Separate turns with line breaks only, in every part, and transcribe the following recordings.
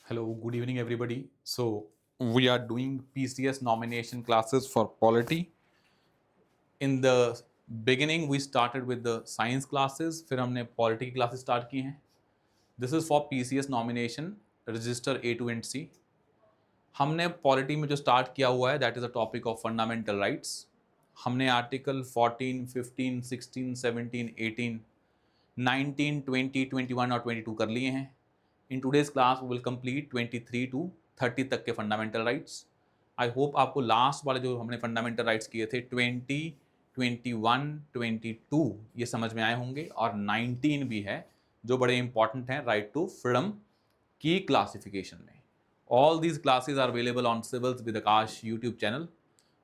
Hello, good evening, everybody. So, we are doing PCS nomination classes for polity. In the beginning, we started with the science classes, फिर हमने polity की classes start की हैं. This is for PCS nomination, register A to and C. हमने polity में जो start किया हुआ है, that is a topic of fundamental rights. हमने article 14, 15, 16, 17, 18, 19, 20, 21 और 22 कर लिए हैं. In today's class will complete 23 to 30 तक के फंडामेंटल राइट्स. आई होप आपको लास्ट वाले जो हमने फंडामेंटल राइट्स किए थे 20, 21, 22 ये समझ में आए होंगे और 19 भी है जो बड़े इंपॉर्टेंट हैं राइट टू फ्रीडम की क्लासिफिकेशन में. All these classes are available on civils with Aakash YouTube channel.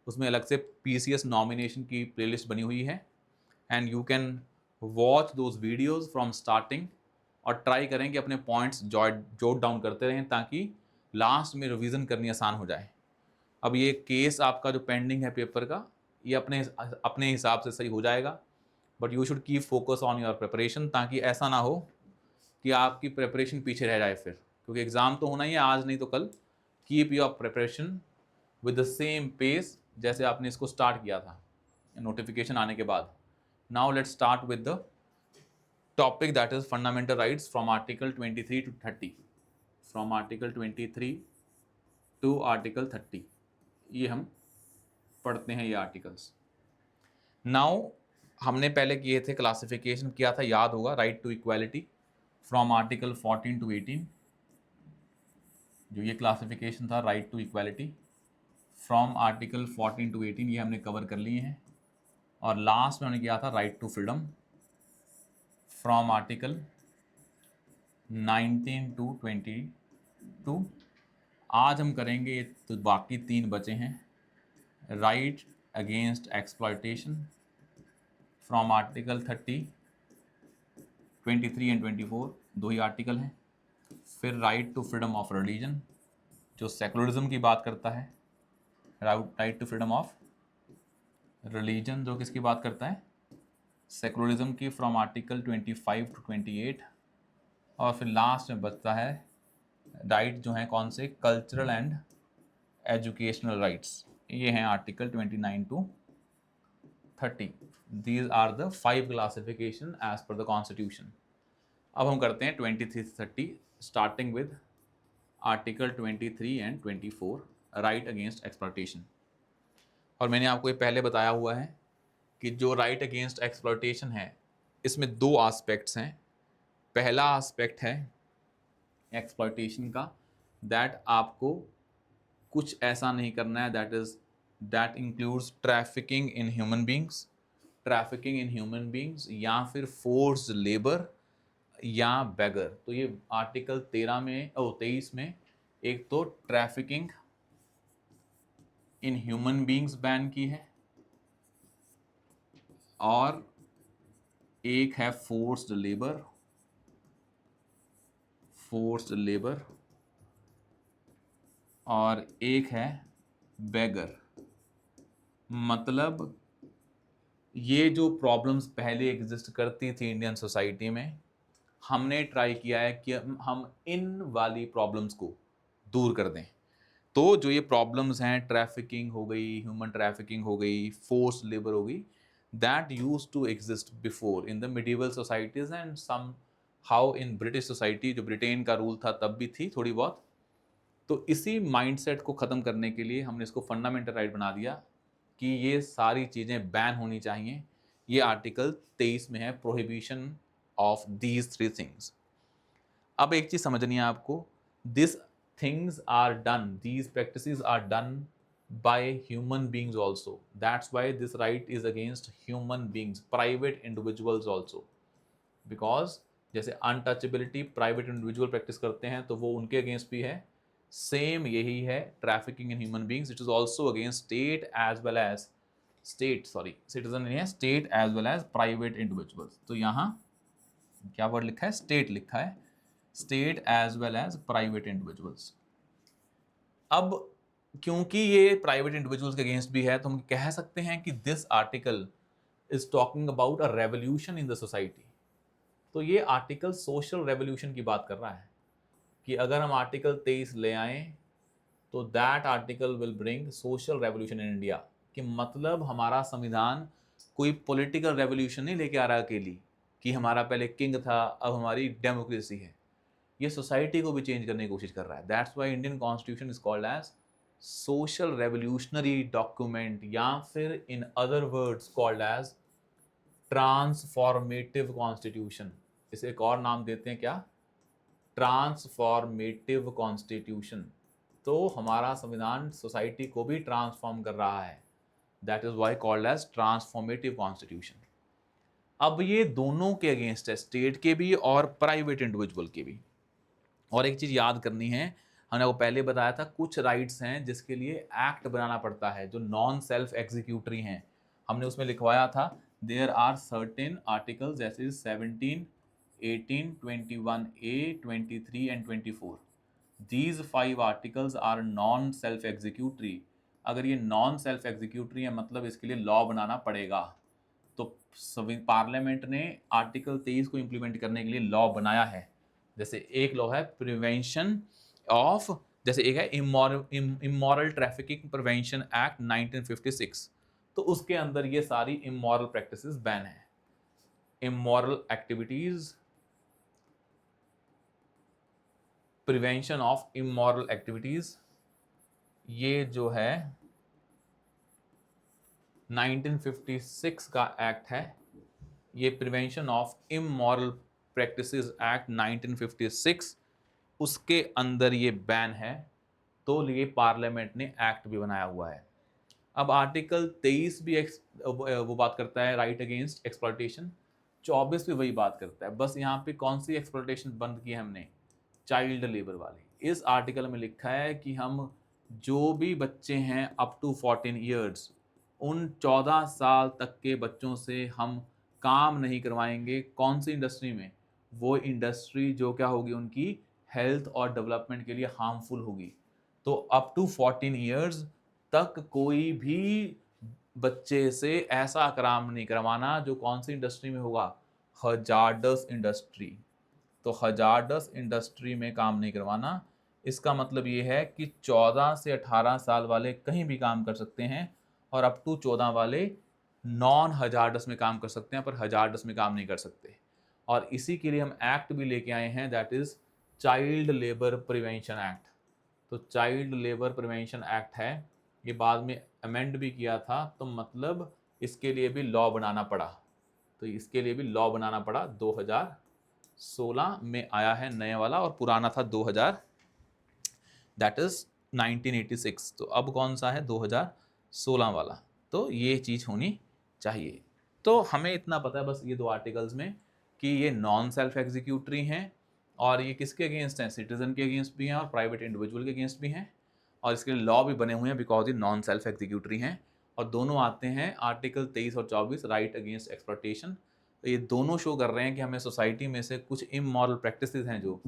उसमें अलग से PCS नॉमिनेशन की प्लेलिस्ट बनी हुई है and you can watch those videos from starting और ट्राई करें कि अपने पॉइंट्स जॉट डाउन करते रहें ताकि लास्ट में रिवीजन करनी आसान हो जाए. अब ये केस आपका जो पेंडिंग है पेपर का ये अपने अपने हिसाब से सही हो जाएगा, but you should keep focus on your preparation ताकि ऐसा ना हो कि आपकी प्रिपरेशन पीछे रह जाए फिर, क्योंकि एग्ज़ाम तो होना ही है आज नहीं तो कल. Keep your preparation with the same pace जैसे आपने इसको स्टार्ट किया था नोटिफिकेशन आने के बाद. Now let's start with the topic that is fundamental rights from article 23 to 30. From article 23 to article 30 ये हम पढ़ते हैं ये आर्टिकल्स. नाउ हमने पहले किए थे क्लासिफिकेशन किया था, याद होगा, right to equality from article 14 to 18. जो ये क्लासिफिकेशन था right to equality from article 14 to 18 ये हमने कवर कर लिए हैं. और लास्ट में हमने किया था right to freedom from article 19 to 22. आज हम करेंगे ये तो बाकी 3 बचे हैं. Right against exploitation from article 30, 23 and 24 दो ही आर्टिकल हैं. फिर right to freedom of religion जो सेकुलरिज्म की बात करता है. Right to freedom of religion जो किसकी बात करता है, सेकुलरिज्म की, फ्रॉम आर्टिकल 25 टू 28. और फिर लास्ट में बचता है राइट जो हैं कौन से, कल्चरल एंड एजुकेशनल राइट्स. ये हैं article 29 to 30. These are the 5 classification as per the constitution. अब हम करते हैं 23 से 30 starting with article 23 and 24 right against exploitation. और मैंने आपको ये पहले बताया हुआ है कि जो राइट अगेंस्ट एक्सप्लॉयटेशन है इसमें 2 आस्पेक्ट्स हैं. पहला आस्पेक्ट है एक्सप्लॉयटेशन का, दैट आपको कुछ ऐसा नहीं करना है, that includes trafficking in human beings, या फिर फोर्स्ड लेबर या बेगर. तो ये आर्टिकल 23 में एक तो trafficking in human beings ban की है और एक है फोर्स्ड लेबर और एक है बेगर. मतलब ये जो प्रॉब्लम्स पहले एग्जिस्ट करती थी इंडियन सोसाइटी में, हमने ट्राई किया है कि हम इन वाली प्रॉब्लम्स को दूर कर दें. तो जो ये प्रॉब्लम्स हैं, ट्रैफिकिंग हो गई, ह्यूमन ट्रैफिकिंग हो गई, फोर्स लेबर हो गई, that use to exist before in the medieval societies and somehow in British society, जो ब्रिटेन का रूल था तब भी थी थोड़ी बहुत. तो इसी माइंडसेट को ख़त्म करने के लिए हमने इसको फंडामेंटल राइट बना दिया कि ये सारी चीज़ें बैन होनी चाहिए. ये आर्टिकल 23 में है, प्रोहिबिशन ऑफ दीज 3 थिंग्स. अब एक चीज़ समझनी है आपको, this things are done, these practices are done by human beings also. That's why this right is against human beings, private individuals also. Because जैसे अनटचेबिलिटी प्राइवेट इंडिविजुअल प्रैक्टिस करते हैं तो वो उनके अगेंस्ट भी है, सेम यही है trafficking in human beings. It is also against state as well as citizen नहीं है, state as well as private individuals. तो यहाँ क्या वर्ड लिखा है, स्टेट लिखा है, state as well as private individuals. अब क्योंकि ये प्राइवेट इंडिविजुअल्स के अगेंस्ट भी है तो हम कह सकते हैं कि this article is talking about a revolution in the society. तो ये आर्टिकल सोशल रेवोल्यूशन की बात कर रहा है. कि अगर हम आर्टिकल 23 ले आए तो that article will bring social revolution in India. कि मतलब हमारा संविधान कोई पॉलिटिकल रेवोल्यूशन नहीं लेके आ रहा अकेली, कि हमारा पहले किंग था अब हमारी डेमोक्रेसी है। ये सोसाइटी को भी चेंज करने की कोशिश कर रहा है। That's why Indian constitution is called as social revolutionary document, या फिर in other words called as transformative constitution. इसे एक और नाम देते हैं क्या? Transformative constitution. तो हमारा संविधान सोसाइटी को भी ट्रांसफॉर्म कर रहा है। That is why called as transformative constitution. अब ये दोनों के अगेंस्ट है, स्टेट के भी और प्राइवेट इंडिविजुअल के भी। और एक चीज़ याद करनी है, हमने आपको पहले बताया था कुछ राइट्स हैं जिसके लिए एक्ट बनाना पड़ता है, जो नॉन सेल्फ एग्जीक्यूटरी हैं। हमने उसमें लिखवाया था देयर आर सर्टेन आर्टिकल्स जैसे 17, 18, 21A, 23 and 24। These 5 articles are non self executory. अगर ये नॉन सेल्फ एग्जीक्यूटरी है मतलब इसके लिए लॉ बनाना पड़ेगा। तो पार्लियामेंट ने आर्टिकल 23 को इम्प्लीमेंट करने के लिए लॉ बनाया है। जैसे एक लॉ है प्रिवेंशन ऑफ, जैसे एक है इमोरल ट्रैफिकिंग प्रिवेंशन एक्ट 1956। तो उसके अंदर ये सारी इमोरल प्रैक्टिसेस बैन है। Immoral activities, prevention of immoral activities, ये जो है 1956 का एक्ट है। ये prevention of immoral practices act 1956, उसके अंदर ये बैन है। तो ये पार्लियामेंट ने एक्ट भी बनाया हुआ है। अब आर्टिकल 23 भी वो बात करता है राइट अगेंस्ट एक्सप्लॉयटेशन। 24 भी वही बात करता है, बस यहाँ पे कौन सी एक्सप्लॉयटेशन बंद की है हमने? चाइल्ड लेबर वाली। इस आर्टिकल में लिखा है कि हम जो भी बच्चे हैं अप टू 14 ईयर्स, उन 14 साल तक के बच्चों से हम काम नहीं करवाएंगे। कौन सी इंडस्ट्री में? वो इंडस्ट्री जो क्या होगी, उनकी हेल्थ और डेवलपमेंट के लिए हार्मफुल होगी। तो अप टू 14 ईयर्स तक कोई भी बच्चे से ऐसा काम नहीं करवाना जो कौन सी इंडस्ट्री में होगा? Hazardous industry. तो हजार्डस इंडस्ट्री में काम नहीं करवाना। इसका मतलब ये है कि 14 से 18 साल वाले कहीं भी काम कर सकते हैं और अप टू 14 वाले नॉन हजार्डस में काम कर सकते हैं, पर हजार्डस में काम नहीं कर सकते। और इसी के लिए हम एक्ट भी लेके आए हैं, that is child labour prevention act. तो चाइल्ड लेबर प्रिवेंशन एक्ट है, ये बाद में अमेंड भी किया था, तो मतलब इसके लिए भी लॉ बनाना पड़ा। तो इसके लिए भी लॉ बनाना पड़ा। 2016 में आया है नया वाला, और पुराना था 2000, दैट इज 1986। तो अब कौन सा है? 2016 वाला। तो ये चीज़ होनी चाहिए। तो हमें इतना पता है बस ये दो आर्टिकल्स में कि ये नॉन सेल्फ एग्जीक्यूटरी हैं, और ये किसके अगेंस्ट हैं? सिटीजन के अगेंस्ट भी हैं और प्राइवेट इंडिविजुअल के अगेंस्ट भी हैं, और इसके लिए लॉ भी बने हुए हैं बिकॉज ये नॉन सेल्फ एग्जीक्यूटरी हैं। और दोनों आते हैं आर्टिकल 23 और 24, राइट अगेंस्ट एक्सप्लॉयटेशन। तो ये दोनों शो कर रहे हैं कि हमें सोसाइटी में से कुछ इमोरल प्रैक्टिसेस हैं जो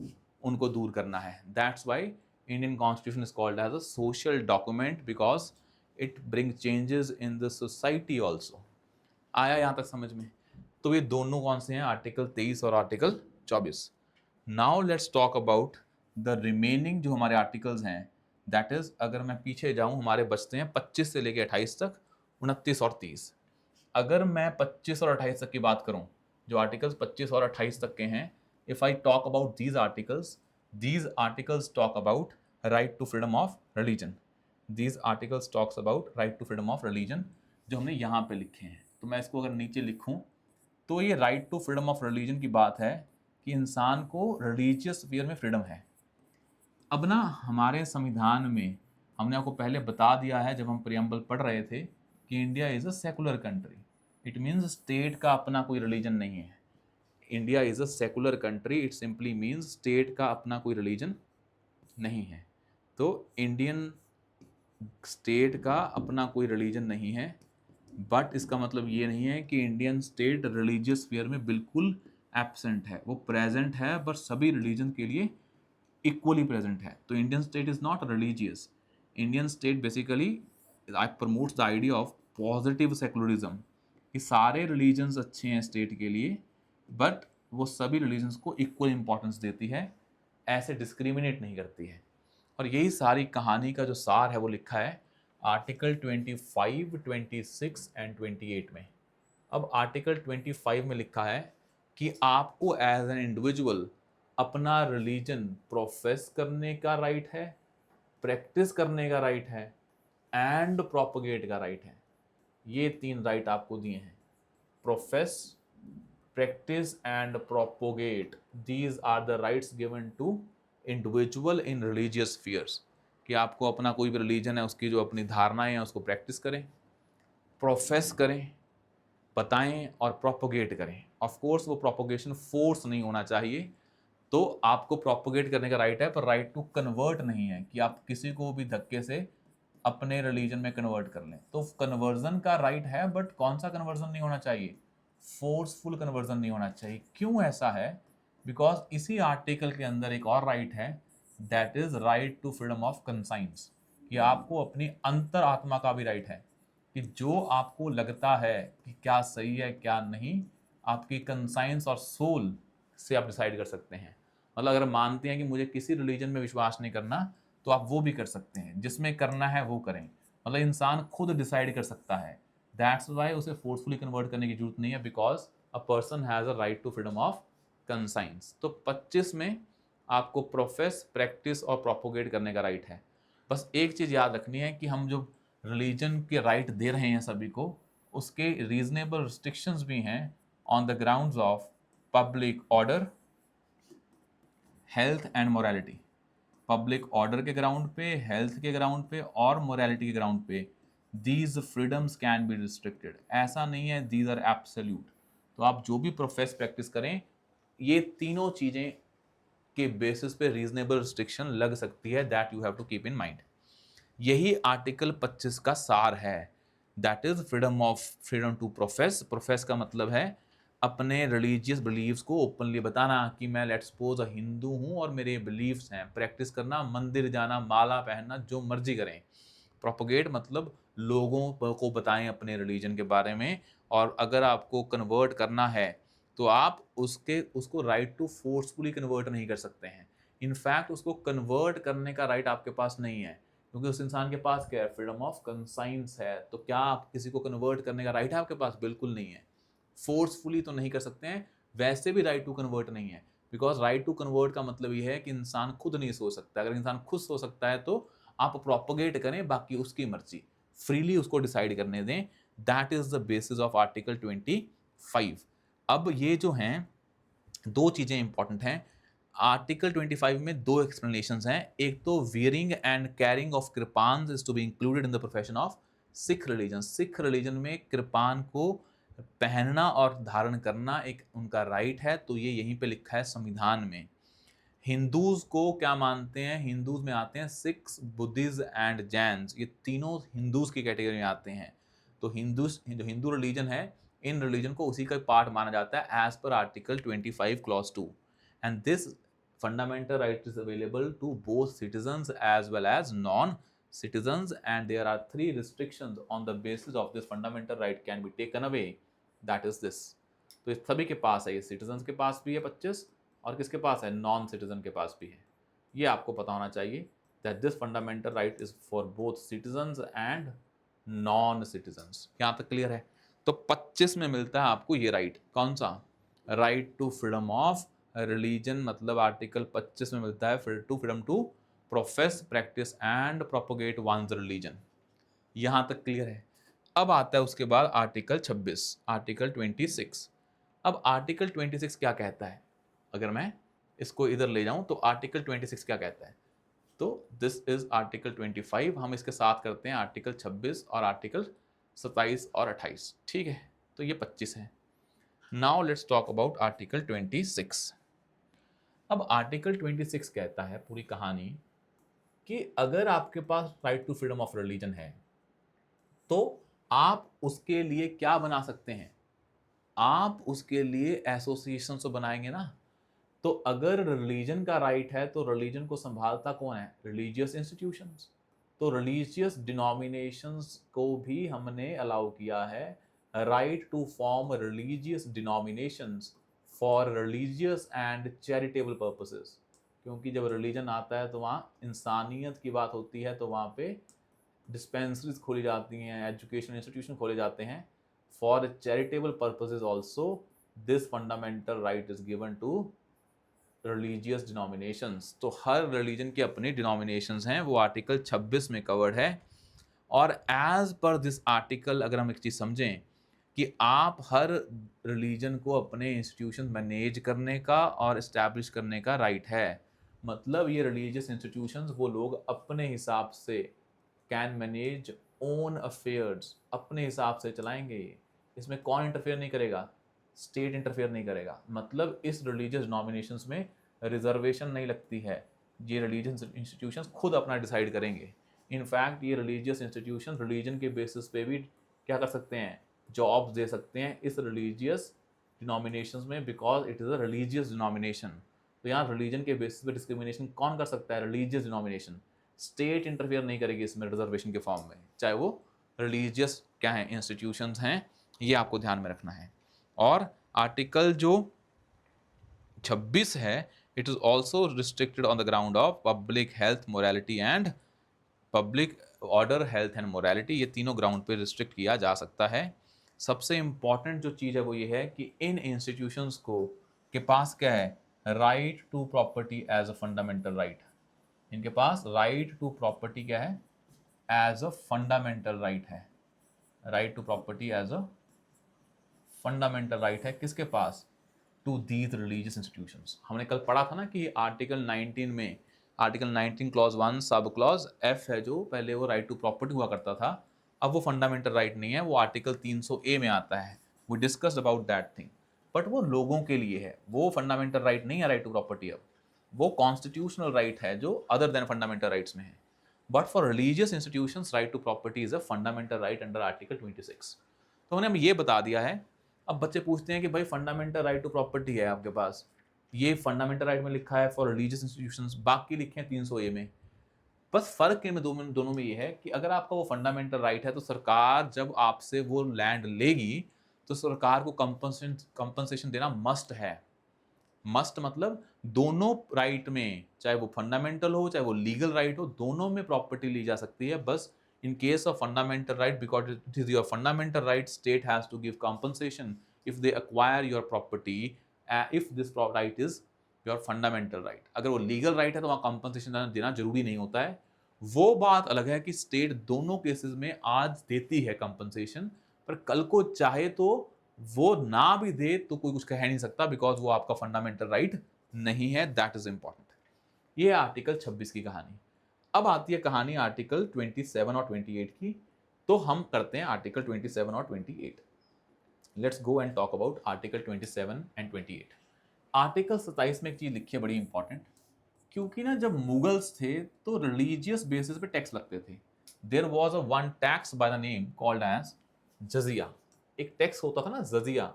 उनको दूर करना है। That's why Indian constitution is called as a social document, because it bring changes in the society also. आया यहाँ तक समझ में? तो ये दोनों कौन से हैं? आर्टिकल 23 और article 24। Now let's talk about the remaining जो हमारे आर्टिकल्स हैं। दैट इज, अगर मैं पीछे जाऊं, हमारे बचते हैं 25 से लेकर 28 तक, 29 और 30। अगर मैं 25 और 28 तक की बात करूं, जो आर्टिकल्स 25 और 28 तक के हैं, if I talk about these articles talk about right to freedom of religion. These articles talks about right to freedom of religion, जो हमने यहाँ पे लिखे हैं। तो मैं इसको अगर नीचे लिखूं, तो ये right to freedom of religion की बात है कि इंसान को रिलीजियस फेयर में फ्रीडम है। अब ना हमारे संविधान में हमने आपको पहले बता दिया है जब हम प्रियम्बल पढ़ रहे थे कि India is a secular country. It means state का अपना कोई रिलीजन नहीं है। India is a secular country, it simply means state का अपना कोई रिलीजन नहीं है। तो इंडियन स्टेट का अपना कोई रिलीजन नहीं है, बट इसका मतलब ये नहीं है कि इंडियन स्टेट रिलीजियस फेयर में बिल्कुल एब्सेंट है। वो प्रेजेंट है, बट सभी रिलीजन के लिए इक्वली प्रेजेंट है। तो Indian state is not religious. Indian state basically promotes the idea of positive secularism, कि सारे रिलीजन्स अच्छे हैं स्टेट के लिए, बट वो सभी रिलीजन्स को इक्वल इंपॉर्टेंस देती है। ऐसे डिस्क्रिमिनेट नहीं करती है। और यही सारी कहानी का जो सार है वो लिखा है आर्टिकल 25, 26 एंड 28 में। अब आर्टिकल 25 में लिखा है कि आपको एज एन इंडिविजुअल अपना रिलीजन प्रोफेस करने का राइट है, प्रैक्टिस करने का राइट है एंड प्रोपगेट का राइट है। ये 3 राइट आपको दिए हैं, profess, practice and propagate. These are the rights given to individual in religious spheres. कि आपको अपना कोई भी रिलीजन है उसकी जो अपनी धारणाएं हैं उसको प्रैक्टिस करें, प्रोफेस करें, बताएं और प्रोपोगेट करें। ऑफ कोर्स वो प्रोपोगेशन फोर्स नहीं होना चाहिए। तो आपको प्रोपोगेट करने का राइट है, पर राइट टू कन्वर्ट नहीं है कि आप किसी को भी धक्के से अपने रिलीजन में कन्वर्ट कर लें। तो कन्वर्जन का राइट है, बट कौन सा कन्वर्जन नहीं होना चाहिए? फोर्सफुल कन्वर्जन नहीं होना चाहिए। क्यों ऐसा है? बिकॉज इसी आर्टिकल के अंदर एक और राइट है, that is right to freedom of conscience, कि आपको अपनी अंतर आत्मा का भी राइट है कि जो आपको लगता है कि क्या सही है क्या नहीं, आपकी कंसाइंस और सोल से आप डिसाइड कर सकते हैं। मतलब अगर मानते हैं कि मुझे किसी रिलीजन में विश्वास नहीं करना, तो आप वो भी कर सकते हैं, जिसमें करना है वो करें। मतलब इंसान खुद डिसाइड कर सकता है। दैट्स वाई उसे फोर्सफुली कन्वर्ट करने की जरूरत नहीं है, because a person has a right to freedom of conscience. तो 25 में आपको प्रोफेस, प्रैक्टिस और प्रोपोगेट करने का राइट है। बस एक चीज़ याद रखनी है कि हम जो रिलीजन के राइट दे रहे हैं सभी को, उसके रीजनेबल रिस्ट्रिक्शंस भी हैं on the grounds of public order, health and morality. Public order के ग्राउंड पे, हेल्थ के ग्राउंड पे और मोरालिटी के ग्राउंड पे these freedoms can be restricted. ऐसा नहीं है दीज आर एब्सोल्यूट। तो आप जो भी प्रोफेस प्रैक्टिस करें, ये तीनों चीज़ें के बेसिस पे रीजनेबल रिस्ट्रिक्शन लग सकती है, that you have to keep in mind. यही आर्टिकल 25 का सार है, that is freedom to profess. Profess का मतलब है अपने रिलीजियस बिलीव्स को ओपनली बताना कि मैं लेट्स सपोज हिंदू हूँ और मेरे बिलीव्स हैं। प्रैक्टिस करना, मंदिर जाना, माला पहनना, जो मर्जी करें। प्रोपोगेट मतलब लोगों को बताएं अपने रिलीजन के बारे में, और अगर आपको कन्वर्ट करना है तो आप उसको राइट टू फोर्सफुली कन्वर्ट नहीं कर सकते हैं। इनफैक्ट उसको कन्वर्ट करने का राइट आपके पास नहीं है, क्योंकि उस इंसान के पास क्या है? फ्रीडम ऑफ कंसाइंस है। तो क्या आप किसी को कन्वर्ट करने का राइट है आपके पास? बिल्कुल नहीं है। फोर्सफुली तो नहीं कर सकते हैं, वैसे भी राइट टू कन्वर्ट नहीं है, बिकॉज राइट टू कन्वर्ट का मतलब ये है कि इंसान खुद नहीं सोच सकता। अगर इंसान खुद सोच सकता है तो आप प्रोपोगेट करें, बाकी उसकी मर्जी, फ्रीली उसको डिसाइड करने दें। That is the basis of article 25। अब ये जो हैं दो चीजें इंपॉर्टेंट हैं। आर्टिकल 25 में दो एक्सप्लेनेशंस हैं। एक तो wearing and carrying of kirpan is to be included in the profession of Sikh religion. Sikh religion में कृपान को पहनना और धारण करना एक उनका राइट है, तो ये यहीं पे लिखा है संविधान में। हिंदूज को क्या मानते हैं? हिंदूज में आते हैं सिख्स, बुद्धिस्ट एंड जैन्स, ये तीनों हिंदूज की कैटेगरी में आते हैं। तो जो हिंदू रिलीजन है, इन रिलीजन को उसी का पार्ट माना जाता है as per article 25 clause 2। And this fundamental right is available to both citizens as well as non-citizens, and there are 3 restrictions on the basis of this fundamental right can be taken away, that is this। तो इस सभी के पास है, ये citizens के पास भी है 25, और किसके पास है? नॉन सिटीजन के पास भी है। ये आपको पता होना चाहिए that this fundamental right is for both citizens and non citizens. यहाँ तक क्लियर है? तो 25 में मिलता है आपको ये राइट, कौन सा? Right to freedom of religion, मतलब आर्टिकल 25 में मिलता है to freedom to profess, practice and propagate one's religion. यहां तक क्लियर है? अब आता है उसके बाद आर्टिकल 26, आर्टिकल 26। अब आर्टिकल 26 क्या कहता है? अगर मैं इसको इधर ले जाऊं तो आर्टिकल 26 क्या कहता है? तो दिस इज आर्टिकल 25, हम इसके साथ करते हैं आर्टिकल 26 और आर्टिकल 27 और 28। ठीक है, तो ये 25 है। Now let's talk about article 26। अब आर्टिकल 26 कहता है पूरी कहानी कि अगर आपके पास right to freedom of religion है तो आप उसके लिए क्या बना सकते हैं? आप उसके लिए एसोसिएशन तो बनाएंगे ना। तो अगर रिलीजन का राइट है तो रिलीजन को संभालता कौन है? Religious institutions. तो रिलीजियस डिनोमिनेशंस को भी हमने अलाउ किया है right to form religious denominations for religious and charitable purposes. क्योंकि जब रिलीजन आता है तो वहाँ इंसानियत की बात होती है, तो वहाँ पे डिस्पेंसरीज खोली जाती हैं, एजुकेशन इंस्टीट्यूशन खोले जाते हैं। For charitable purposes also this fundamental right is given to religious denominations. तो हर रिलीजन की अपनी डिनोमिनेशंस हैं, वो आर्टिकल 26 में कवर्ड है। और एज पर दिस आर्टिकल अगर हम एक चीज़ समझें कि आप हर रिलीजन को अपने इंस्टीट्यूशन मैनेज करने का और इस्टेब्लिश करने का राइट है। मतलब ये रिलीजियस इंस्टीट्यूशंस वो लोग अपने हिसाब से कैन मैनेज ओन अफेयर्स, अपने हिसाब से चलाएंगे। इसमें कौन इंटरफेयर नहीं करेगा? स्टेट इंटरफेयर नहीं करेगा। मतलब इस रिलीजियस नॉमिनेशंस में रिजर्वेशन नहीं लगती है, ये रिलीजियस इंस्टीट्यूशंस खुद अपना डिसाइड करेंगे। इनफैक्ट ये रिलीजियस इंस्टीट्यूशन रिलीजन के बेसिस पे भी क्या कर सकते हैं, जॉब्स दे सकते हैं इस रिलीजियस डिनोमिनेशंस में, because it is a religious denomination. तो यहाँ रिलीजन के बेसिस पे डिस्क्रिमिनेशन कौन कर सकता है? Religious denomination. स्टेट इंटरफेयर नहीं करेगी इसमें रिजर्वेशन के फॉर्म में, चाहे वो रिलीजियस क्या है इंस्टीट्यूशंस हैं, ये आपको ध्यान में रखना है। और आर्टिकल जो 26 है, it is also restricted on the ground of public health, morality and public order. Health and morality, ये तीनों ग्राउंड पे रिस्ट्रिक्ट किया जा सकता है। सबसे इंपॉर्टेंट जो चीज़ है वो ये है कि इन इंस्टीट्यूशंस को के पास क्या है? Right to property as a fundamental right. इनके पास राइट टू प्रॉपर्टी क्या है? एज अ फंडामेंटल राइट है। Right to property as a fundamental right है किसके पास? To these religious institutions. हमने कल पढ़ा था ना कि आर्टिकल 19 में, article 19 clause 1 sub clause F है, जो पहले वो राइट टू प्रॉपर्टी हुआ करता था, अब वो फंडामेंटल राइट नहीं है, वो आर्टिकल 300A में आता है। We discussed about that thing, but वो लोगों के लिए है, वो फंडामेंटल राइट नहीं है राइट टू प्रॉपर्टी। अब वो कॉन्स्टिट्यूशनल राइट है जो अदर देन फंडामेंटल राइट्स में है। But for religious institutions right to property is a fundamental right under article 26। तो उन्हें हम ये बता दिया है। अब बच्चे पूछते हैं कि भाई फंडामेंटल राइट टू प्रॉपर्टी है आपके पास, ये फंडामेंटल राइट में लिखा है फॉर रिलीजियस इंस्टीट्यूशंस, बाकी लिखे हैं 300A में। बस फर्क इनमें दोनों में ये है कि अगर आपका वो फंडामेंटल राइट है तो सरकार जब आपसे वो लैंड लेगी तो सरकार को कंपनसेशन देना मस्ट है। मस्ट मतलब दोनों राइट में, चाहे वो फंडामेंटल हो चाहे वो लीगल राइट हो, दोनों में प्रॉपर्टी ली जा सकती है। बस in case of fundamental right, because it is your fundamental right, state has to give compensation if they acquire your property, if this right is your fundamental right। अगर वो legal right है तो वहाँ compensation देना जरूरी नहीं होता है। वो बात अलग है कि state दोनों केसेस में आज देती है compensation, पर कल को चाहे तो वो ना भी दे तो कोई कुछ कह नहीं सकता, बिकॉज वो आपका फंडामेंटल राइट नहीं है। That is important. ये आर्टिकल 26 की कहानी। अब आती है कहानी आर्टिकल 27 और 28 की। तो हम करते हैं आर्टिकल 27 और 28। Let's go and talk about article 27 and 28। Article 27 में एक चीज लिखी है बड़ी इंपॉर्टेंट, क्योंकि ना जब मुगल्स थे तो रिलीजियस बेसिस पे टैक्स लगते थे। There was a one tax by the name called as जजिया। एक टैक्स होता था ना जजिया।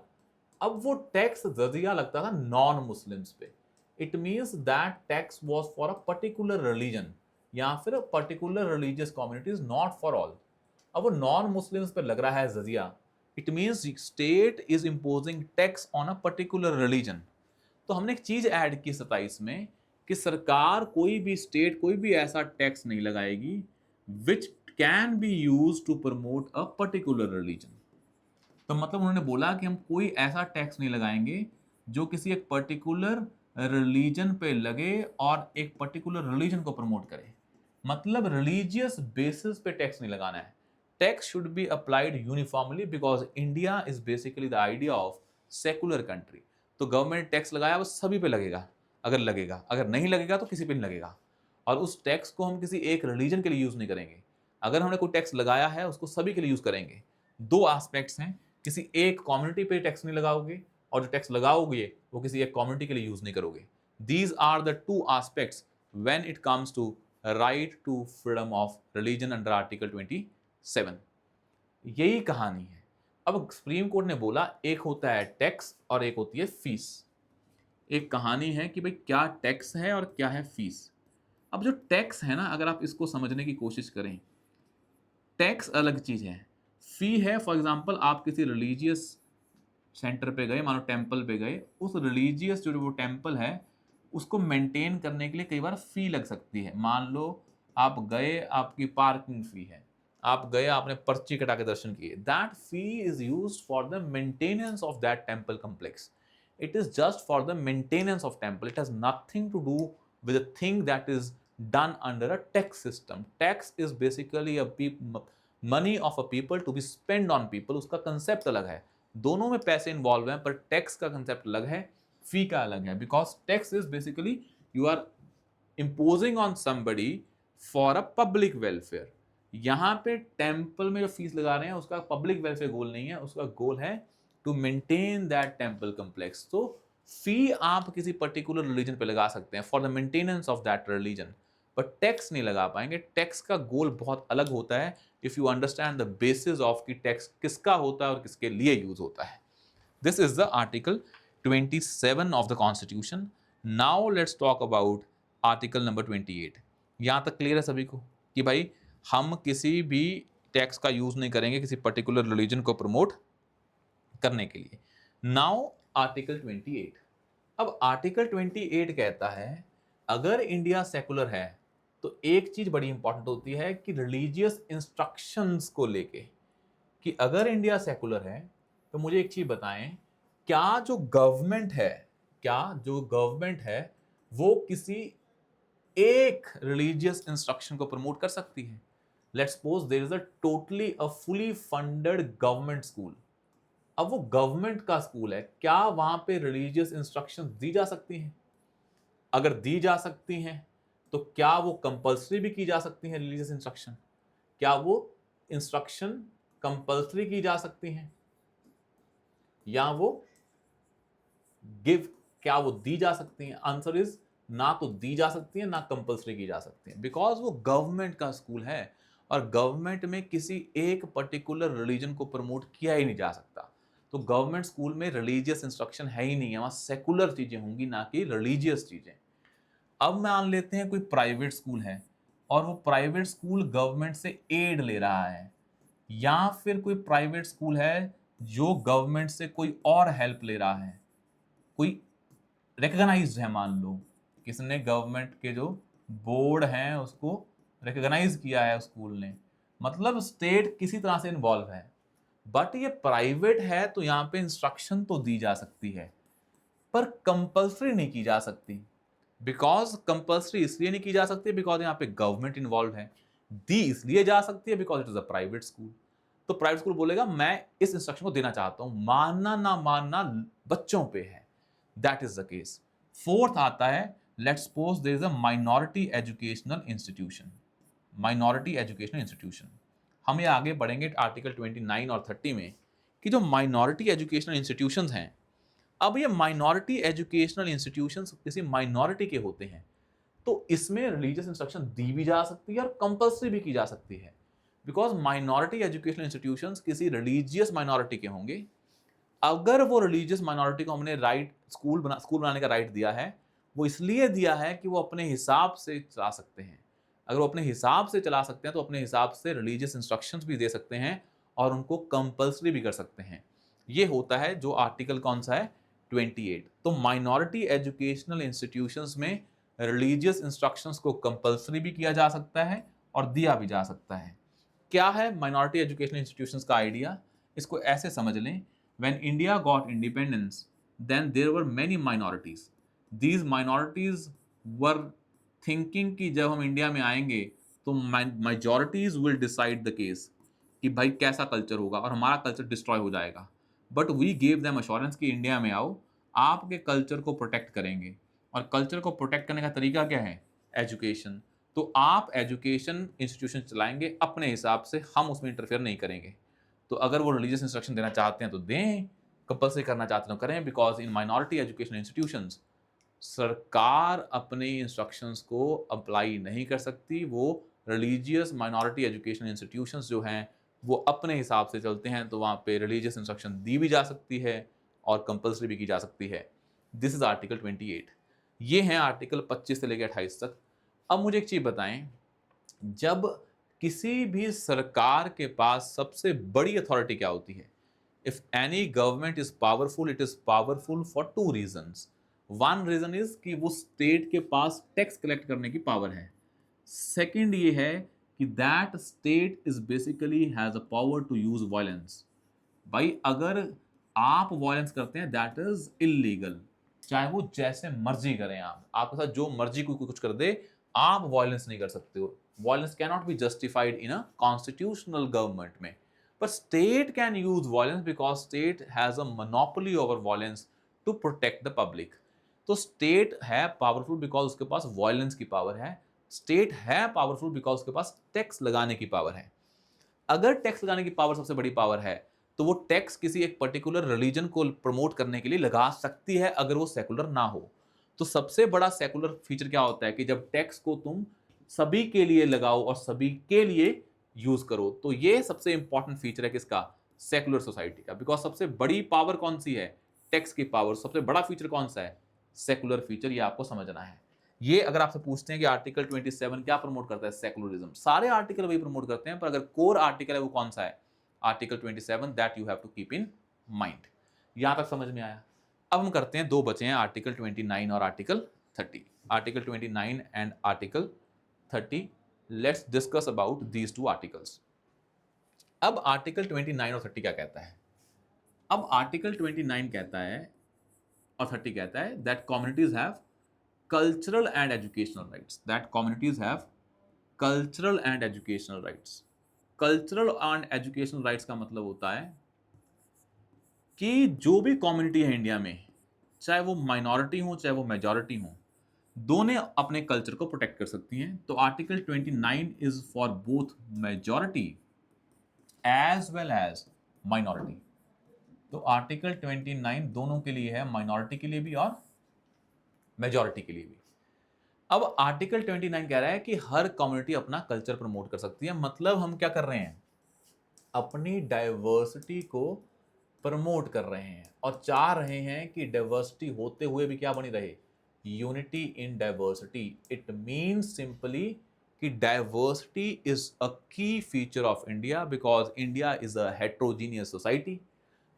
अब वो टैक्स जजिया लगता था नॉन मुस्लिम्स पे। It means that tax was for a particular religion या फिर particular religious communities, not for all. अब वो नॉन मुस्लिम्स पे लग रहा है जजिया, it means state is imposing tax on a particular religion. तो हमने एक चीज ऐड की 27 में कि सरकार कोई भी स्टेट कोई भी ऐसा टैक्स नहीं लगाएगी which can be use to promote a particular religion. तो मतलब उन्होंने बोला कि हम कोई ऐसा टैक्स नहीं लगाएंगे जो किसी एक पर्टिकुलर रिलीजन पे लगे और एक पर्टिकुलर रिलीजन को प्रमोट करे। मतलब रिलीजियस बेसिस पे टैक्स नहीं लगाना है। Tax should be applied uniformly, because India is basically the idea of secular country. तो गवर्नमेंट टैक्स लगाया वो सभी पे लगेगा, अगर लगेगा, अगर नहीं लगेगा तो किसी पे नहीं लगेगा। और उस टैक्स को हम किसी एक रिलीजन के लिए यूज नहीं करेंगे। अगर हमने कोई टैक्स लगाया है उसको सभी के लिए यूज करेंगे। दो एस्पेक्ट्स हैं, किसी एक कम्युनिटी पे टैक्स नहीं लगाओगे और जो टैक्स लगाओगे वो किसी एक कम्युनिटी के लिए यूज नहीं करोगे। These are the two aspects when it comes to right to freedom of religion under article 27। यही कहानी है। अब सुप्रीम कोर्ट ने बोला एक होता है टैक्स और एक होती है फीस। एक कहानी है कि भाई क्या टैक्स है और क्या है फीस। अब जो टैक्स है ना, अगर आप इसको समझने की कोशिश करें, टैक्स अलग चीज है। फी है, फॉर एग्जांपल आप किसी रिलीजियस सेंटर पे गए, मानो टेंपल पे गए, उस रिलीजियस जो वो टेंपल है उसको मेंटेन करने के लिए कई बार फी लग सकती है। मान लो आप गए, आपकी पार्किंग फी है, आप गए, आपने पर्ची कटा के दर्शन किए, that fee is used for the maintenance of that temple complex. It is just for the maintenance of temple. It has nothing to do with a thing that is done under a tax system. Tax is basically a money of a people to be spent on people. उसका concept अलग है, दोनों में पैसे involve हैं, पर tax का concept अलग है, fee का अलग है, because tax is basically you are imposing on somebody for a public welfare. यहाँ पे टेम्पल में जो फीस लगा रहे हैं उसका पब्लिक वेलफेयर गोल नहीं है, उसका गोल है to maintain that temple complex. तो फी आप किसी पर्टिकुलर रिलीजन पे लगा सकते हैं for the maintenance of that religion, but tax नहीं लगा पाएंगे। टैक्स का गोल बहुत अलग होता है if you understand the basis of कि टैक्स किसका होता है और किसके लिए यूज होता है। This is the article 27 of the constitution. Now let's talk about article number 28। यहाँ तक क्लियर है सभी को कि भाई हम किसी भी टैक्स का यूज नहीं करेंगे किसी पर्टिकुलर रिलीजन को प्रमोट करने के लिए। Now article 28। अब आर्टिकल 28 कहता है अगर इंडिया सेकुलर है तो एक चीज बड़ी इंपॉर्टेंट होती है कि रिलीजियस इंस्ट्रक्शंस को लेके, कि अगर इंडिया सेकुलर है तो मुझे एक चीज बताएं, क्या जो गवर्नमेंट है वो किसी एक रिलीजियस इंस्ट्रक्शन को प्रमोट कर सकती है? Let's suppose there is a fully funded government school. अब वो गवर्नमेंट का स्कूल है, क्या वहां पे रिलीजियस इंस्ट्रक्शन दी जा सकती हैं? अगर दी जा सकती हैं तो क्या वो कंपल्सरी भी की जा सकती हैं? रिलीजियस इंस्ट्रक्शन, क्या वो इंस्ट्रक्शन कंपल्सरी की जा सकती हैं या वो क्या वो दी जा सकती हैं? आंसर इज ना तो दी जा सकती है ना कंपल्सरी की जा सकती है, बिकॉज वो गवर्नमेंट का स्कूल है और गवर्नमेंट में किसी एक पर्टिकुलर रिलीजन को प्रमोट किया ही नहीं जा सकता। तो गवर्नमेंट स्कूल में रिलीजियस इंस्ट्रक्शन है ही नहीं है, वहां सेकुलर चीजें होंगी ना कि रिलीजियस चीजें। अब मान लेते हैं कोई प्राइवेट स्कूल है और वो प्राइवेट स्कूल गवर्नमेंट से एड ले रहा है, या फिर कोई प्राइवेट स्कूल है जो गवर्नमेंट से कोई और हेल्प ले रहा है, कोई रिकॉग्नाइज्ड है, मान लो किसने गवर्नमेंट के जो बोर्ड हैं उसको रिकॉग्नाइज किया है स्कूल ने, मतलब स्टेट किसी तरह से इन्वॉल्व है, बट ये प्राइवेट है तो यहाँ पे इंस्ट्रक्शन तो दी जा सकती है पर कंपल्सरी नहीं की जा सकती। बिकॉज कंपल्सरी इसलिए नहीं की जा सकती बिकॉज यहाँ पे गवर्नमेंट इन्वॉल्व है। दी इसलिए जा सकती है because it is a private school. तो प्राइवेट स्कूल बोलेगा मैं इस इंस्ट्रक्शन को देना चाहता हूं, मानना ना मानना बच्चों पे है, that is the case. Fourth आता है, let's suppose there is a minority educational institution. Minority educational institution, हम ये आगे बढ़ेंगे आर्टिकल 29 और 30 में कि जो माइनॉरिटी एजुकेशनल इंस्टीट्यूशंस हैं, अब ये माइनॉरिटी एजुकेशनल इंस्टीट्यूशंस किसी माइनॉरिटी के होते हैं तो इसमें रिलीजियस इंस्ट्रक्शन दी भी जा सकती है और कंपल्सरी भी की जा सकती है, बिकॉज माइनॉरिटी एजुकेशनल इंस्टीट्यूशंस किसी रिलीजियस माइनॉरिटी के होंगे। अगर वो रिलीजियस माइनॉरिटी को हमने स्कूल बनाने का राइट दिया है, वो इसलिए दिया है कि वो अपने हिसाब से चला सकते हैं। अगर वो अपने हिसाब से चला सकते हैं तो अपने हिसाब से रिलीजियस इंस्ट्रक्शंस भी दे सकते हैं और उनको कंपल्सरी भी कर सकते हैं। ये होता है जो आर्टिकल कौन सा है, 28। तो माइनॉरिटी एजुकेशनल इंस्टीट्यूशंस में रिलीजियस इंस्ट्रक्शंस को कंपल्सरी भी किया जा सकता है और दिया भी जा सकता है। क्या है माइनॉरिटी एजुकेशनल इंस्टीट्यूशंस का आइडिया? इसको ऐसे समझ लें, when India got independence, then there were many minorities. These minorities were thinking कि जब हम इंडिया में आएंगे तो majorities will decide the case कि भाई कैसा कल्चर होगा और हमारा कल्चर डिस्ट्रॉय हो जाएगा। But we gave them assurance कि इंडिया में आओ, आपके कल्चर को प्रोटेक्ट करेंगे। और कल्चर को प्रोटेक्ट करने का तरीका क्या है? एजुकेशन। तो आप एजुकेशन इंस्टीट्यूशन चलाएंगे अपने हिसाब से, हम उसमें इंटरफेयर नहीं करेंगे। तो अगर वो रिलीजियस इंस्ट्रक्शन देना चाहते हैं तो दें, कंपल्सरी करना चाहते हैं तो करें, because in minority education institutions सरकार अपने इंस्ट्रक्शंस को अप्लाई नहीं कर सकती। वो रिलीजियस माइनॉरिटी एजुकेशन इंस्टीट्यूशंस जो हैं वो अपने हिसाब से चलते हैं, तो वहाँ पे रिलीजियस इंस्ट्रक्शन दी भी जा सकती है और कंपल्सरी भी की जा सकती है। This is article 28। ये हैं आर्टिकल 25 से लेकर 28 तक। अब मुझे एक चीज़ बताएं, जब किसी भी सरकार के पास सबसे बड़ी अथॉरिटी क्या होती है? If any government is powerful, it is powerful for two reasons. One reason is कि वो स्टेट के पास टैक्स कलेक्ट करने की पावर है। सेकंड ये है कि that state is basically has a power to use violence. भाई अगर आप वायलेंस करते हैं दैट इज इलीगल, चाहे वो जैसे मर्जी करें, आप आपके साथ जो मर्जी कोई कुछ कर दे, आप वायलेंस नहीं कर सकते हो। Violence can not be justified in a constitutional government में। But state can use violence because state has a monopoly over violence to protect the public. तो स्टेट है पावरफुल बिकॉज उसके पास वायलेंस की पावर है। स्टेट है powerful because उसके पास tax लगाने की पावर है। अगर टैक्स लगाने की पावर सबसे बड़ी पावर है तो वो टैक्स किसी एक पर्टिकुलर रिलीजन को प्रमोट करने के लिए लगा सकती है अगर वो सेकुलर ना हो। तो सबसे बड़ा सेकुलर फीचर क्या होता है कि जब टैक्स को तुम सभी के लिए लगाओ और सभी के लिए यूज करो। तो ये सबसे इंपॉर्टेंट फीचर है किसका, सेकुलर सोसाइटी का। बिकॉज सबसे बड़ी पावर कौन सी है, टैक्स की पावर। सबसे बड़ा फीचर कौन सा है, सेकुलर फीचर। ये आपको समझना है। ये अगर आपसे पूछते हैं कि आर्टिकल 27 क्या प्रमोट करता है, सेकुलरिज्म। सारे आर्टिकल वही प्रमोट करते हैं, पर अगर कोर आर्टिकल है वो कौन सा है, article 27, that you have to keep in mind. यहां तक समझ में आया। अब हम करते हैं, दो बचे हैं, आर्टिकल 29 और article 30। Article 29 and article 30, let's discuss about these two articles. अब आर्टिकल 29 और 30 क्या कहता है। अब आर्टिकल 29 कहता है और 30 कहता है that communities have cultural and educational rights. That communities have cultural and educational rights. Cultural and educational rights का मतलब होता है कि जो भी कम्युनिटी है इंडिया में, चाहे वो माइनॉरिटी हो चाहे वो मेजॉरिटी हो, दोनों अपने कल्चर को प्रोटेक्ट कर सकती हैं। तो article 29 is for both majority as well as minority. तो आर्टिकल 29 दोनों के लिए है, माइनॉरिटी के लिए भी और मेजॉरिटी के लिए भी। अब आर्टिकल 29 कह रहा है कि हर कम्युनिटी अपना कल्चर प्रमोट कर सकती है। मतलब हम क्या कर रहे हैं, अपनी डाइवर्सिटी को प्रमोट कर रहे हैं और चाह रहे हैं कि डाइवर्सिटी होते हुए भी क्या बनी रहे, unity in diversity. It means simply कि डाइवर्सिटी इज अ की feature of India because India is a heterogeneous society.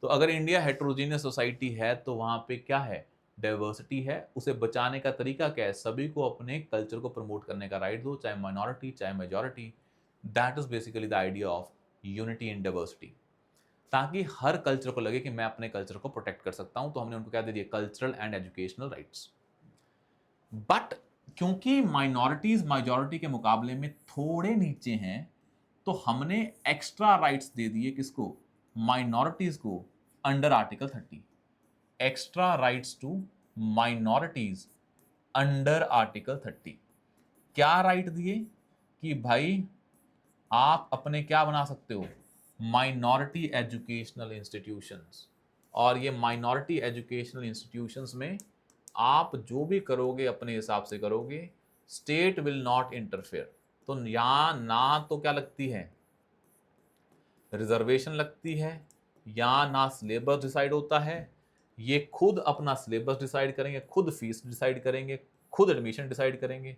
तो अगर इंडिया हेट्रोजीनियस सोसाइटी है तो वहां पे क्या है, डाइवर्सिटी है। उसे बचाने का तरीका क्या है, सभी को अपने कल्चर को प्रमोट करने का राइट दो, चाहे माइनॉरिटी चाहे majority. That is basically the idea of unity in diversity, ताकि हर कल्चर को लगे कि मैं अपने कल्चर को प्रोटेक्ट कर सकता हूं। तो हमने उनको क्या दे दिया, cultural and educational rights. But क्योंकि माइनॉरिटीज मेजॉरिटी के मुकाबले में थोड़े नीचे हैं, तो हमने एक्स्ट्रा राइट्स दे दिए किसको, माइनॉरिटीज को, under article 30। Extra rights to minorities under article 30। क्या राइट दिए कि भाई आप अपने क्या बना सकते हो, माइनॉरिटी एजुकेशनल इंस्टीट्यूशंस। और ये माइनॉरिटी एजुकेशनल इंस्टीट्यूशंस में आप जो भी करोगे अपने हिसाब से करोगे, स्टेट विल नॉट इंटरफेयर। तो यहाँ ना तो क्या लगती है, रिजर्वेशन लगती है, या ना सिलेबस डिसाइड होता है। ये खुद अपना सिलेबस डिसाइड करेंगे, खुद फीस डिसाइड करेंगे, खुद एडमिशन डिसाइड करेंगे,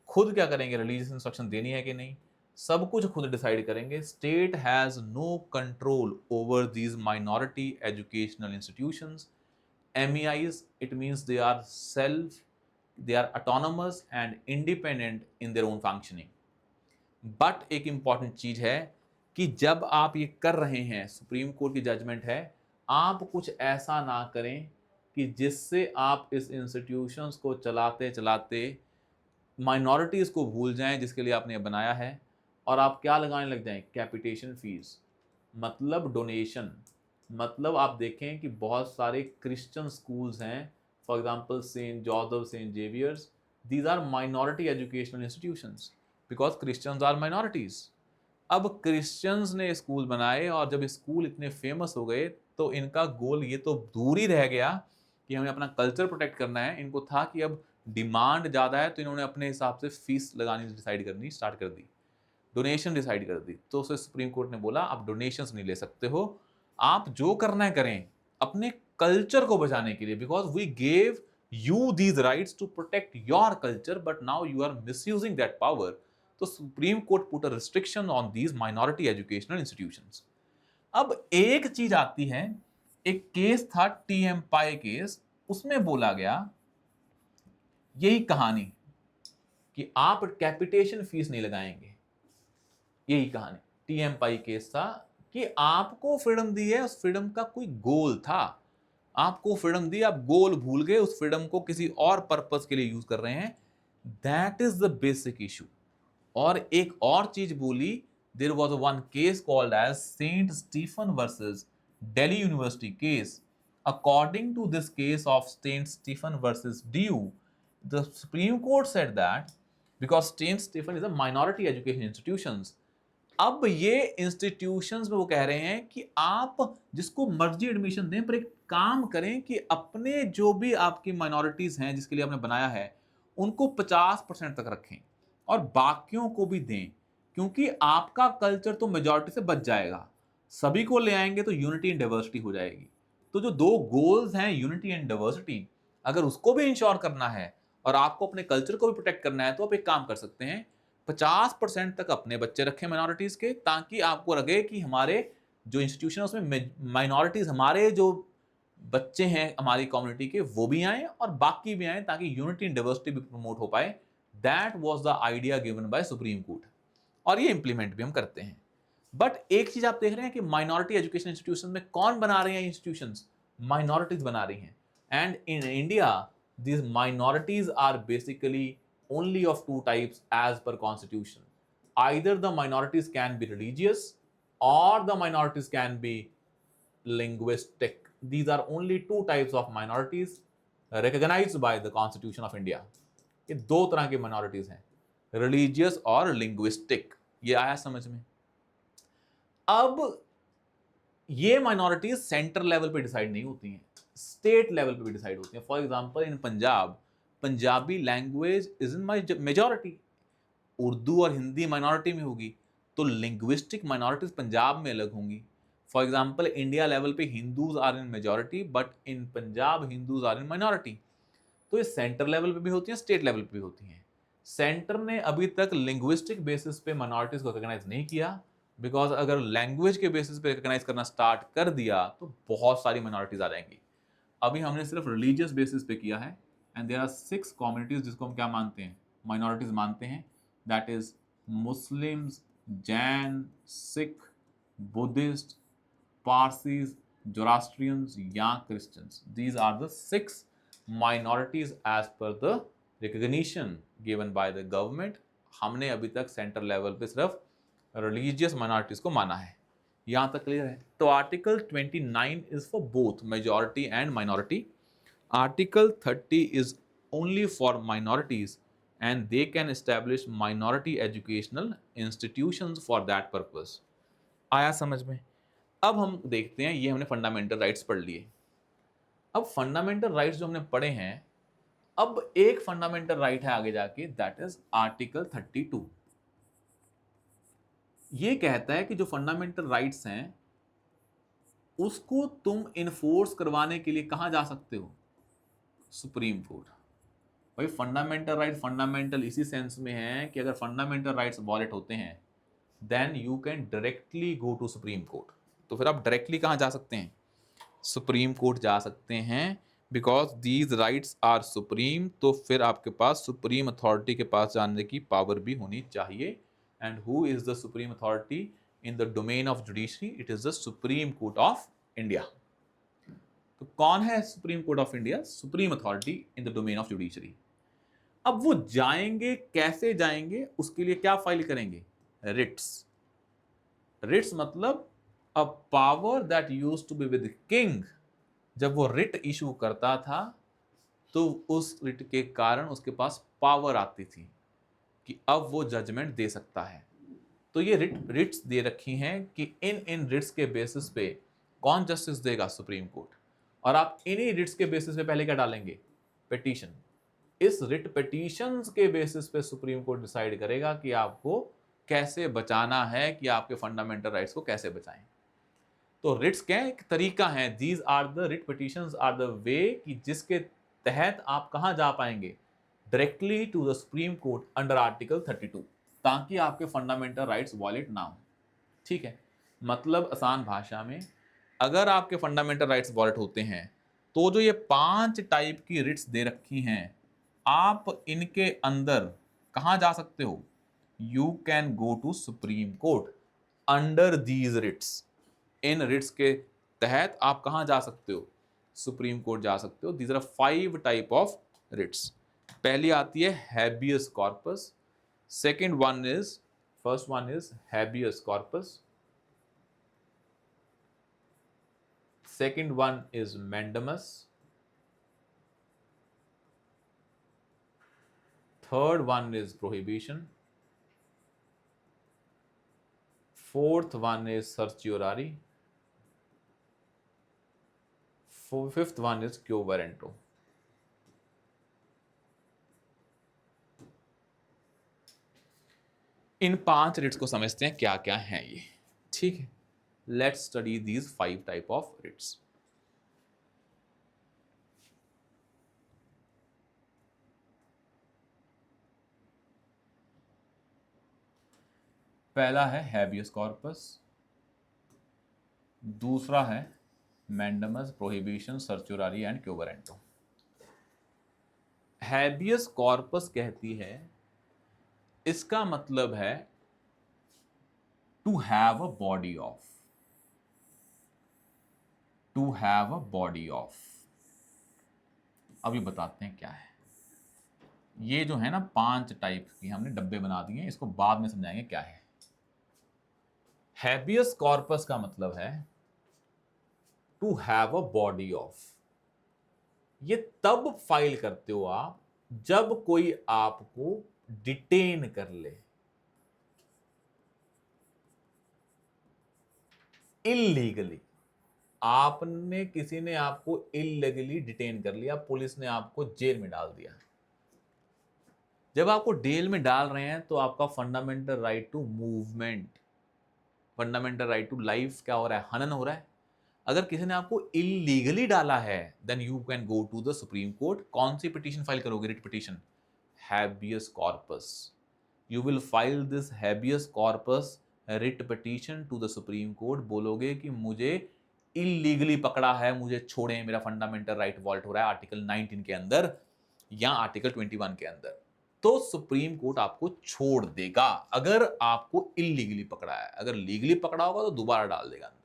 खुद क्या करेंगे, रिलीजियस इंस्ट्रक्शन देनी है कि नहीं, सब कुछ खुद डिसाइड करेंगे। State has no control over these minority educational institutions. MEIs, it means they are autonomous and independent in their own functioning. But एक इंपॉर्टेंट चीज है कि जब आप ये कर रहे हैं, सुप्रीम कोर्ट की जजमेंट है, आप कुछ ऐसा ना करें कि जिससे आप इस इंस्टीट्यूशंस को चलाते चलाते माइनॉरिटीज को भूल जाएं जिसके लिए आपने बनाया है, और आप क्या लगाने लग जाएं, कैपिटेशन फीस, मतलब डोनेशन। मतलब आप देखें कि बहुत सारे क्रिश्चियन स्कूल्स हैं, for example saint Joseph, saint Xavier's, these are minority educational institutions because Christians are minorities. अब क्रिश्चियंस ने स्कूल बनाए और जब स्कूल इतने फेमस हो गए तो इनका गोल ये तो दूर ही रह गया कि हमें अपना कल्चर प्रोटेक्ट करना है। इनको था कि अब डिमांड ज़्यादा है तो इन्होंने अपने हिसाब से फीस लगानी डिसाइड करनी स्टार्ट कर दी, डोनेशन डिसाइड कर दी। तो उसे सुप्रीम कोर्ट ने बोला आप डोनेशंस नहीं ले सकते हो, आप जो करना है करें अपने कल्चर को बचाने के लिए, because we gave you these rights to protect your culture but now you are misusing that power. तो supreme court put a restriction on these minority educational institutions. अब एक चीज आती है, एक केस था TM पाई केस, उसमें बोला गया
यही कहानी कि आप कैपिटेशन फीस नहीं लगाएंगे, यही कहानी टीएम पाई केस था कि आपको फ्रीडम दी है, उस फ्रीडम का कोई गोल था, आपको फ्रीडम दी, आप गोल भूल गए, उस फ्रीडम को किसी और पर्पस के लिए यूज कर रहे हैं। That is the basic issue. और एक और चीज बोली, there was one case called as Saint Stephen versus Delhi university case. According to this case of saint Stephen versus DU, the supreme court said that because saint Stephen is a minority education institutions, अब ये institutions में वो कह रहे हैं कि आप जिसको मर्जी एडमिशन दें, पर एक काम करें कि अपने जो भी आपकी माइनॉरिटीज हैं जिसके लिए आपने बनाया है, उनको 50% तक रखें और बाकियों को भी दें, क्योंकि आपका कल्चर तो मेजॉरिटी से बच जाएगा, सभी को ले आएंगे तो यूनिटी एंड डाइवर्सिटी हो जाएगी। तो जो दो गोल्स हैं, यूनिटी एंड डाइवर्सिटी, अगर उसको भी इंश्योर करना है और आपको अपने कल्चर को भी प्रोटेक्ट करना है, तो आप एक काम कर सकते हैं, 50% तक अपने बच्चे रखें माइनॉरिटीज के, ताकि आपको लगे कि हमारे जो इंस्टीट्यूशन है उसमें माइनॉरिटीज, हमारे जो बच्चे हैं हमारी कम्युनिटी के, वो भी आए और बाकी भी आए, ताकि यूनिटी एंड डाइवर्सिटी भी प्रमोट हो पाए। That was the idea given by supreme court, और ये इंप्लीमेंट भी हम करते हैं। बट एक चीज आप देख रहे हैं कि माइनॉरिटी एजुकेशन इंस्टीट्यूशन में कौन बना रहे हैं इंस्टीट्यूशंस, माइनॉरिटीज बना रही हैं। And in India these minorities are basically only of two types as per constitution. Either the minorities can be religious or the minorities can be linguistic. These are only two types of minorities recognized by the constitution of India. ये दो तरह के minorities हैं, religious और linguistic। ये आया समझ में? अब ये माइनॉरिटीज सेंटर लेवल पे डिसाइड नहीं होती हैं, स्टेट लेवल पे भी डिसाइड होती हैं। For example in Punjab, Punjabi language is in majority, Urdu और हिंदी माइनॉरिटी में होगी, तो लिंग्विस्टिक माइनॉरिटीज पंजाब में अलग होंगी। फॉर एग्जांपल इंडिया लेवल पे Hindus are in majority, but in Punjab Hindus are in minority. तो ये सेंटर लेवल पे भी होती हैं, स्टेट लेवल पे भी होती हैं। सेंटर ने अभी तक लिंग्विस्टिक बेसिस पे माइनॉरिटीज को रिकॉग्नाइज नहीं किया, बिकॉज अगर लैंग्वेज के बेसिस पे रिकॉग्नाइज करना स्टार्ट कर दिया तो बहुत सारी माइनॉरिटीज आ जाएंगी। अभी हमने सिर्फ रिलीजियस बेसिस पे किया है, एंड देयर आर 6 कम्युनिटीज जिसको हम क्या मानते हैं, माइनॉरिटीज मानते हैं। That is Muslims, Jain, Sikh, Buddhist, Parsis, Zoroastrians या Christians. These are the 6 minorities as per the recognition given by the government। हमने अभी तक सेंटर लेवल पे सिर्फ रिलीजियस माइनॉरिटीज को माना है। यहां तक क्लियर है? तो article 29 is for both majority and minority. Article 30 is only for minorities and they can establish minority educational institutions for that purpose. आया समझ में? अब हम देखते हैं, ये हमने फंडामेंटल राइट्स पढ़ लिए। अब फंडामेंटल राइट्स जो हमने पढ़े हैं, अब एक फंडामेंटल राइट है आगे जाके, दैट इज आर्टिकल 32। ये कहता है कि जो फंडामेंटल राइट्स हैं उसको तुम इन्फोर्स करवाने के लिए कहां जा सकते हो? Supreme court. भाई फंडामेंटल राइट फंडामेंटल इसी सेंस में है कि अगर फंडामेंटल राइट्स वॉलेट होते हैं then you can directly go to supreme court. तो फिर आप डायरेक्टली कहां जा सकते हैं? सुप्रीम कोर्ट जा सकते हैं, because these rights are supreme. तो फिर आपके पास सुप्रीम अथॉरिटी के पास जाने की पावर भी होनी चाहिए। And who is the supreme authority in the domain of judiciary? It is the supreme court of India. तो कौन है supreme court of India? Supreme authority in the domain of judiciary. अब वो जाएंगे, कैसे जाएंगे? उसके लिए क्या फाइल करेंगे? रिट्स। रिट्स मतलब a power that used to be with king. जब वो रिट इशू करता था तो उस रिट के कारण उसके पास पावर आती थी कि अब वो जजमेंट दे सकता है। तो ये रिट्स दे रखी हैं कि इन रिट्स के बेसिस पे कौन जस्टिस देगा? Supreme court. और आप इन्हीं रिट्स के बेसिस पे पहले क्या डालेंगे? पिटीशन। इस रिट पिटीशंस के बेसिस पे सुप्रीम कोर्ट डिसाइड करेगा कि आपको कैसे बचाना है, कि आपके फंडामेंटल राइट्स को कैसे बचाएं। तो रिट्स क्या एक तरीका है, these are the writ petitions are the way कि जिसके तहत आप कहां जा पाएंगे? Directly to the supreme court under article 32, ताकि आपके फंडामेंटल राइट्स वॉलेट ना हो। ठीक है? मतलब आसान भाषा में, अगर आपके फंडामेंटल राइट्स वॉलेट होते हैं तो जो ये 5 टाइप की रिट्स दे रखी हैं आप इनके अंदर कहां जा सकते हो? You can go to supreme court under these writs. इन रिट्स के तहत आप कहां जा सकते हो? सुप्रीम कोर्ट जा सकते हो। These are 5 type of writs. पहली आती है habeas corpus. Second one is first one is habeas corpus. Second one is mandamus. Third one is prohibition. Fourth one is certiorari. Fifth one is quo warranto. इन 5 writs को समझते हैं क्या क्या हैं ये। ठीक है, let's study these 5 type of writs. पहला है हैबियस कॉर्पस, दूसरा है mandamus, prohibition, certiorari and quo warranto. Habeas corpus कहती है, इसका मतलब है to have a body of, to have a body of. अभी बताते हैं क्या है ये। जो है ना 5 टाइप की हमने डब्बे बना दिए, इसको बाद में समझाएंगे क्या है। हैबियस कॉर्पस का मतलब है to have a body of. ये तब फाइल करते हो आप जब कोई आपको डिटेन कर ले, इलीगली। आपने, किसी ने आपको इलीगली डिटेन कर लिया, पुलिस ने आपको जेल में डाल दिया। जब आपको जेल में डाल रहे हैं तो आपका fundamental right to movement, fundamental right to life क्या हो रहा है? हनन हो रहा है। अगर किसी ने आपको इलीगली डाला है then you can go to the supreme court. कौन सी पिटीशन फाइल करोगे? Writ petition, habeas corpus. You will file this habeas corpus writ petition to the supreme court. बोलोगे कि मुझे इलीगली पकड़ा है, मुझे छोड़ें, मेरा फंडामेंटल राइट वॉल्ट हो रहा है आर्टिकल 19 के अंदर या आर्टिकल 21 के अंदर। तो सुप्रीम कोर्ट आपको छोड़ देगा अगर आपको इलीगली पकड़ा है। अगर लीगली पकड़ा होगा तो दोबारा डाल देगा अंदर।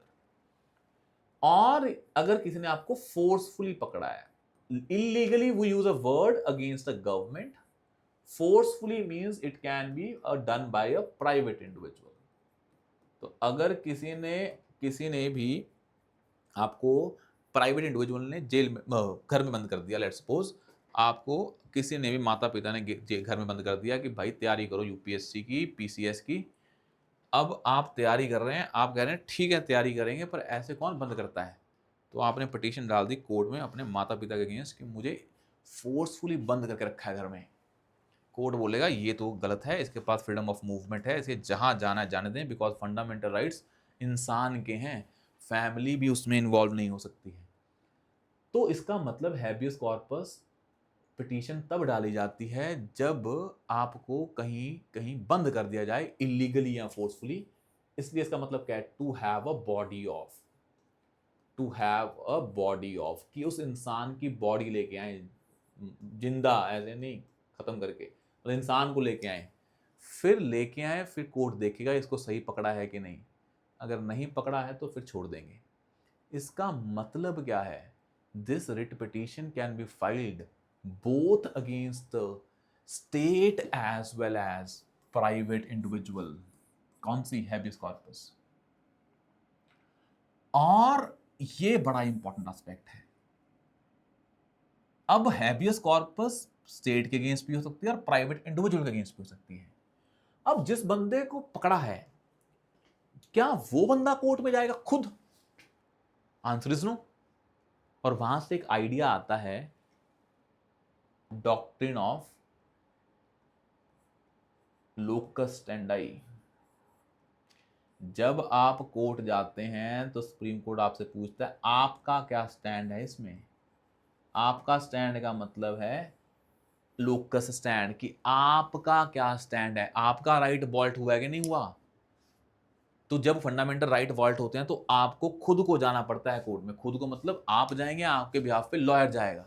और अगर किसी ने आपको फोर्सफुली पकड़ा है, illegally we use a word against a government, forcefully means it can be done by a private individual। तो अगर किसी ने भी आपको, प्राइवेट इंडिविजुअल ने जेल में, घर में बंद कर दिया, लेट्स सपोज आपको किसी ने भी, माता पिता ने घर में बंद कर दिया कि भाई तैयारी करो यूपीएससी की, पीसीएस की। अब आप तैयारी कर रहे हैं, आप कह रहे हैं ठीक है तैयारी करेंगे, पर ऐसे कौन बंद करता है? तो आपने पिटीशन डाल दी कोर्ट में अपने माता पिता के अगेंस्ट कि मुझे फोर्सफुली बंद करके रखा है घर में। कोर्ट बोलेगा ये तो गलत है, इसके पास फ्रीडम ऑफ मूवमेंट है, इसे जहां जाना है जाने दें, बिकॉज फंडामेंटल राइट्स इंसान के हैं, फैमिली भी उसमें इन्वॉल्व नहीं हो सकती है। तो इसका मतलब हैबियस कॉर्पस पिटीशन तब डाली जाती है जब आपको कहीं कहीं बंद कर दिया जाए, इलीगली या फोर्सफुली। इसलिए इसका मतलब क्या है? To have a body of, to have a body of, कि उस इंसान की बॉडी लेके आए, जिंदा ऐसे नहीं खत्म करके, तो इंसान को लेके आए, फिर लेके आए, फिर कोर्ट देखेगा इसको सही पकड़ा है कि नहीं। अगर नहीं पकड़ा है तो फिर छोड़ देंगे। इसका मतलब क्या है? This writ petition can be filed both against the state as well as private individual। कौन सी? Habeas corpus. और ये बड़ा इंपॉर्टेंट एस्पेक्ट है। अब हैबियस कॉर्पस स्टेट के अगेंस्ट भी हो सकती है और प्राइवेट इंडिविजुअल के अगेंस्ट भी हो सकती है। अब जिस बंदे को पकड़ा है, क्या वो बंदा कोर्ट में जाएगा खुद? Answer is no. और वहां से एक आइडिया आता है, डॉक्ट्रिन ऑफ लोकस स्टैंडाई। जब आप कोर्ट जाते हैं तो सुप्रीम कोर्ट आपसे पूछता है आपका क्या स्टैंड है इसमें। आपका स्टैंड का मतलब है लोकस स्टैंड, कि आपका क्या स्टैंड है, आपका राइट वॉल्ट हुआ है कि नहीं हुआ। तो जब फंडामेंटल राइट वॉल्ट होते हैं तो आपको खुद को जाना पड़ता है कोर्ट में। खुद को मतलब आप जाएंगे, आपके बिहाफ पे लॉयर जाएगा।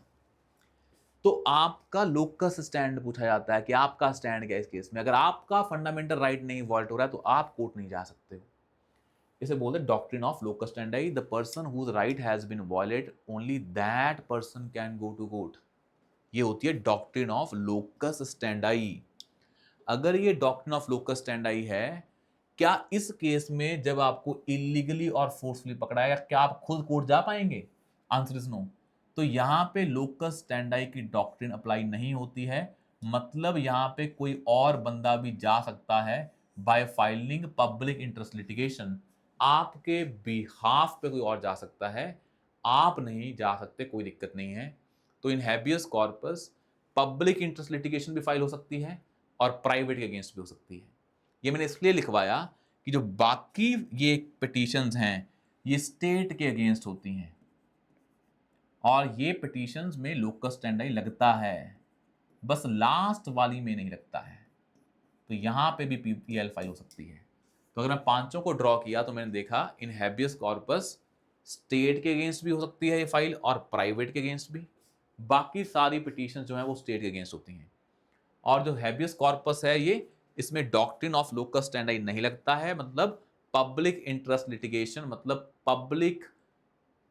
तो आपका लोकस स्टैंड पूछा जाता है कि आपका स्टैंड क्या है इस केस में। अगर आपका फंडामेंटल राइट नहीं वॉल्ट हो रहा है तो आप कोर्ट नहीं जा सकते हो। इसे बोलते हैं doctrine of locus standi. The person whose right has been violated only that person can go to court. ये होती है डॉक्ट्रिन ऑफ लोकस स्टैंडाई। अगर ये डॉक्ट्रिन ऑफ लोकस स्टैंडाई है, क्या इस केस में जब आपको इलीगली और फोर्सफुली पकड़ाएगा क्या आप खुद कोर्ट जा पाएंगे? Answer is no. तो यहां पे लोकस स्टैंडाई की डॉक्ट्रिन अप्लाई नहीं होती है। मतलब यहां पे कोई और बंदा भी जा सकता है bye filing public interest litigation. आपके बिहाफ पे कोई और जा सकता है, आप नहीं जा सकते, कोई दिक्कत नहीं है। तो in habeas corpus public interest litigation भी फाइल हो सकती है और प्राइवेट के अगेंस्ट भी हो सकती है। ये मैंने इसलिए लिखवाया कि जो बाकी ये पिटीशंस हैं ये स्टेट के अगेंस्ट होती हैं और ये पिटीशंस में लोकस स्टैंडाई लगता है, बस लास्ट वाली में नहीं लगता है। तो यहां पे भी पीपीएल फाइल हो सकती है। तो अगर मैं पांचों को ड्रॉ किया तो मैंने देखा इन हैबियस कॉर्पस स्टेट के अगेंस्ट भी हो सकती है ये फाइल और प्राइवेट के अगेंस्ट भी। बाकी सारी पिटीशन जो है वो स्टेट के अगेंस्ट होती हैं। और जो हैबियस कॉर्पस है ये, इसमें डॉक्ट्रिन ऑफ लोकस स्टैंडाई नहीं लगता है। मतलब पब्लिक इंटरेस्ट लिटिगेशन, मतलब पब्लिक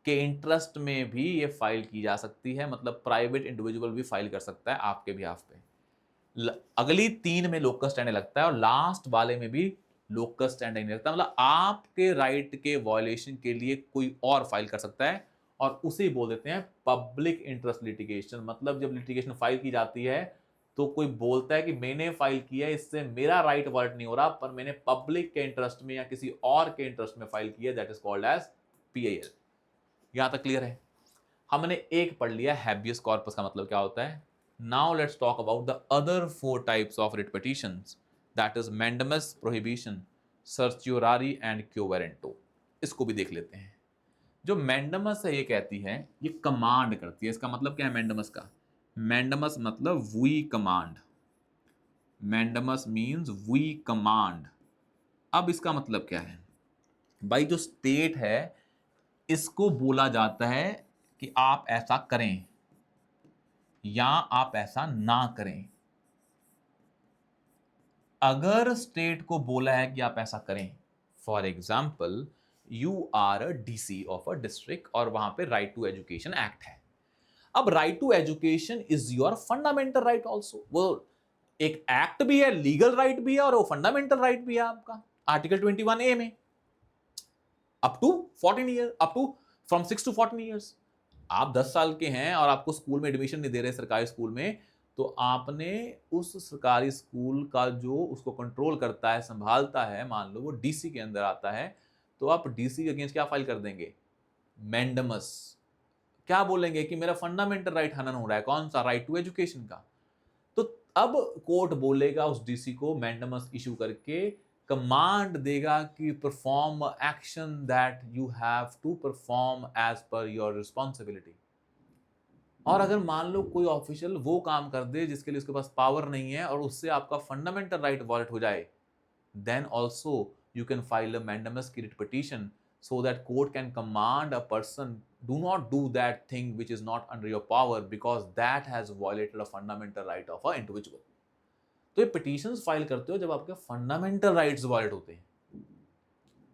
के इंटरेस्ट में भी ये फाइल की जा सकती है। मतलब प्राइवेट इंडिविजुअल भी फाइल कर सकता है आपके बिहाफ पे। अगली तीन में लोकस स्टैंडाई लगता है और लास्ट वाले में भी लोकस स्टैंडाई नहीं लगता। मतलब आपके राइट के वायलेशन के लिए कोई और फाइल कर सकता है और उसे बोल देते हैं पब्लिक इंटरेस्ट लिटिगेशन। मतलब जब लिटिगेशन फाइल की जाती है तो कोई बोलता है कि मैंने फाइल किया है, इससे मेरा राइट वर्ट नहीं हो रहा, पर मैंने पब्लिक के इंटरेस्ट में या किसी और के इंटरेस्ट में फाइल किया, that is called as PIL. यहां तक क्लियर है? हमने एक पढ़ लिया हैबियस कॉर्पस का मतलब क्या होता है। Now let's talk about the other four types of writ petitions, that is mandamus, prohibition, certiorari and quo warranto. इसको भी देख लेते हैं। जो मैंडमस है ये कहती है, ये कमांड करती है। इसका मतलब क्या है मैंडमस का? मैंडमस मतलब we command. Mandamus means we command. अब इसका मतलब क्या है भाई? जो स्टेट है इसको बोला जाता है कि आप ऐसा करें या आप ऐसा ना करें। अगर स्टेट को बोला है कि आप ऐसा करें, for example you are a DC of a district और वहां पे राइट टू एजुकेशन एक्ट है। अब right to education is your fundamental right also. वो एक एक्ट भी है, लीगल राइट भी है और वो फंडामेंटल राइट भी है आपका आर्टिकल 21A में। Up to 14 year, up to from 6 to 14 years. आप 10 साल के हैं और आपको स्कूल में एडमिशन नहीं दे रहे सरकारी स्कूल में, तो आपने उस सरकारी स्कूल का जो उसको कंट्रोल करता है, संभालता है, मान लो वो डीसी के अंदर आता है, तो आप डीसी के अगेंस्ट क्या फाइल कर देंगे? मैंडमस। क्या बोलेंगे कि मेरा फंडामेंटल राइट हनन हो रहा है, कौन सा? राइट टू एजुकेशन का। तो अब कोर्ट बोलेगा उस डीसी को मैंडमस इशू करके, कमांड देगा कि perform action that you have to perform as per your responsibility. और अगर मान लो कोई ऑफिशियल वो काम कर दे जिसके लिए उसके पास पावर नहीं है और उससे आपका फंडामेंटल राइट वॉलेट हो जाए, then also you can file a mandamus writ petition so that court can command a person do not do that thing which is not under your power because that has violated a fundamental right of an individual। तो ये petitions file करते हो जब आपके fundamental rights violate होते हैं।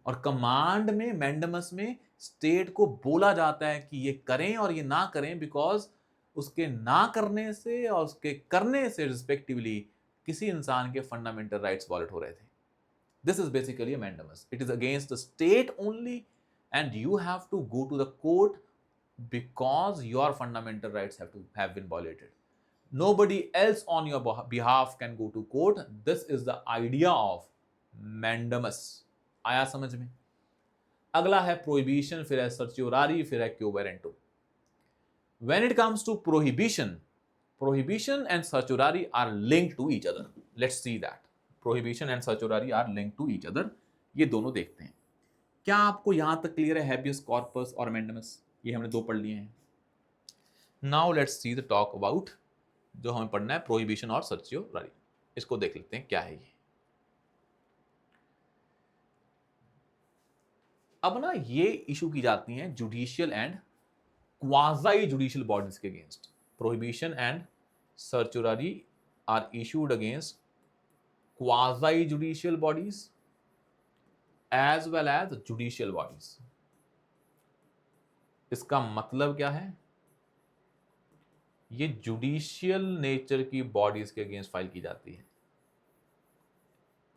और command में, मैंडमस में स्टेट को बोला जाता है कि ये करें और ये ना करें, बिकॉज उसके ना करने से और उसके करने से रिस्पेक्टिवली किसी इंसान के फंडामेंटल राइट्स वायलेट हो रहे थे। This is basically a mandamus. It is against the state only, and you have to go to the court because your fundamental rights have been violated. Nobody else on your behalf can go to court. This is the idea of mandamus. आया समझ में? अगला है prohibition, फिर है certiorari, फिर है quo warranto. When it comes to prohibition and certiorari are linked to each other. Let's see that. Prohibition and certiorari are linked to each other. ये दोनों देखते हैं। क्या आपको यहां तक क्लियर है हैबियस कॉर्पस और मैंडमस? ये हमने दो पढ़ लिए हैं। Now let's see the talk about जो हमें पढ़ना है प्रोहिबिशन और सर्चियोरारी। इसको देख लेते हैं क्या है ये। अब ना ये इशू की जाती हैं judicial and quasi judicial bodies के against. prohibition and certiorari are issued against quasi judicial bodies as well as judicial bodies. इसका मतलब क्या है? ये जुडिशियल नेचर की बॉडीज के अगेंस्ट फाइल की जाती है।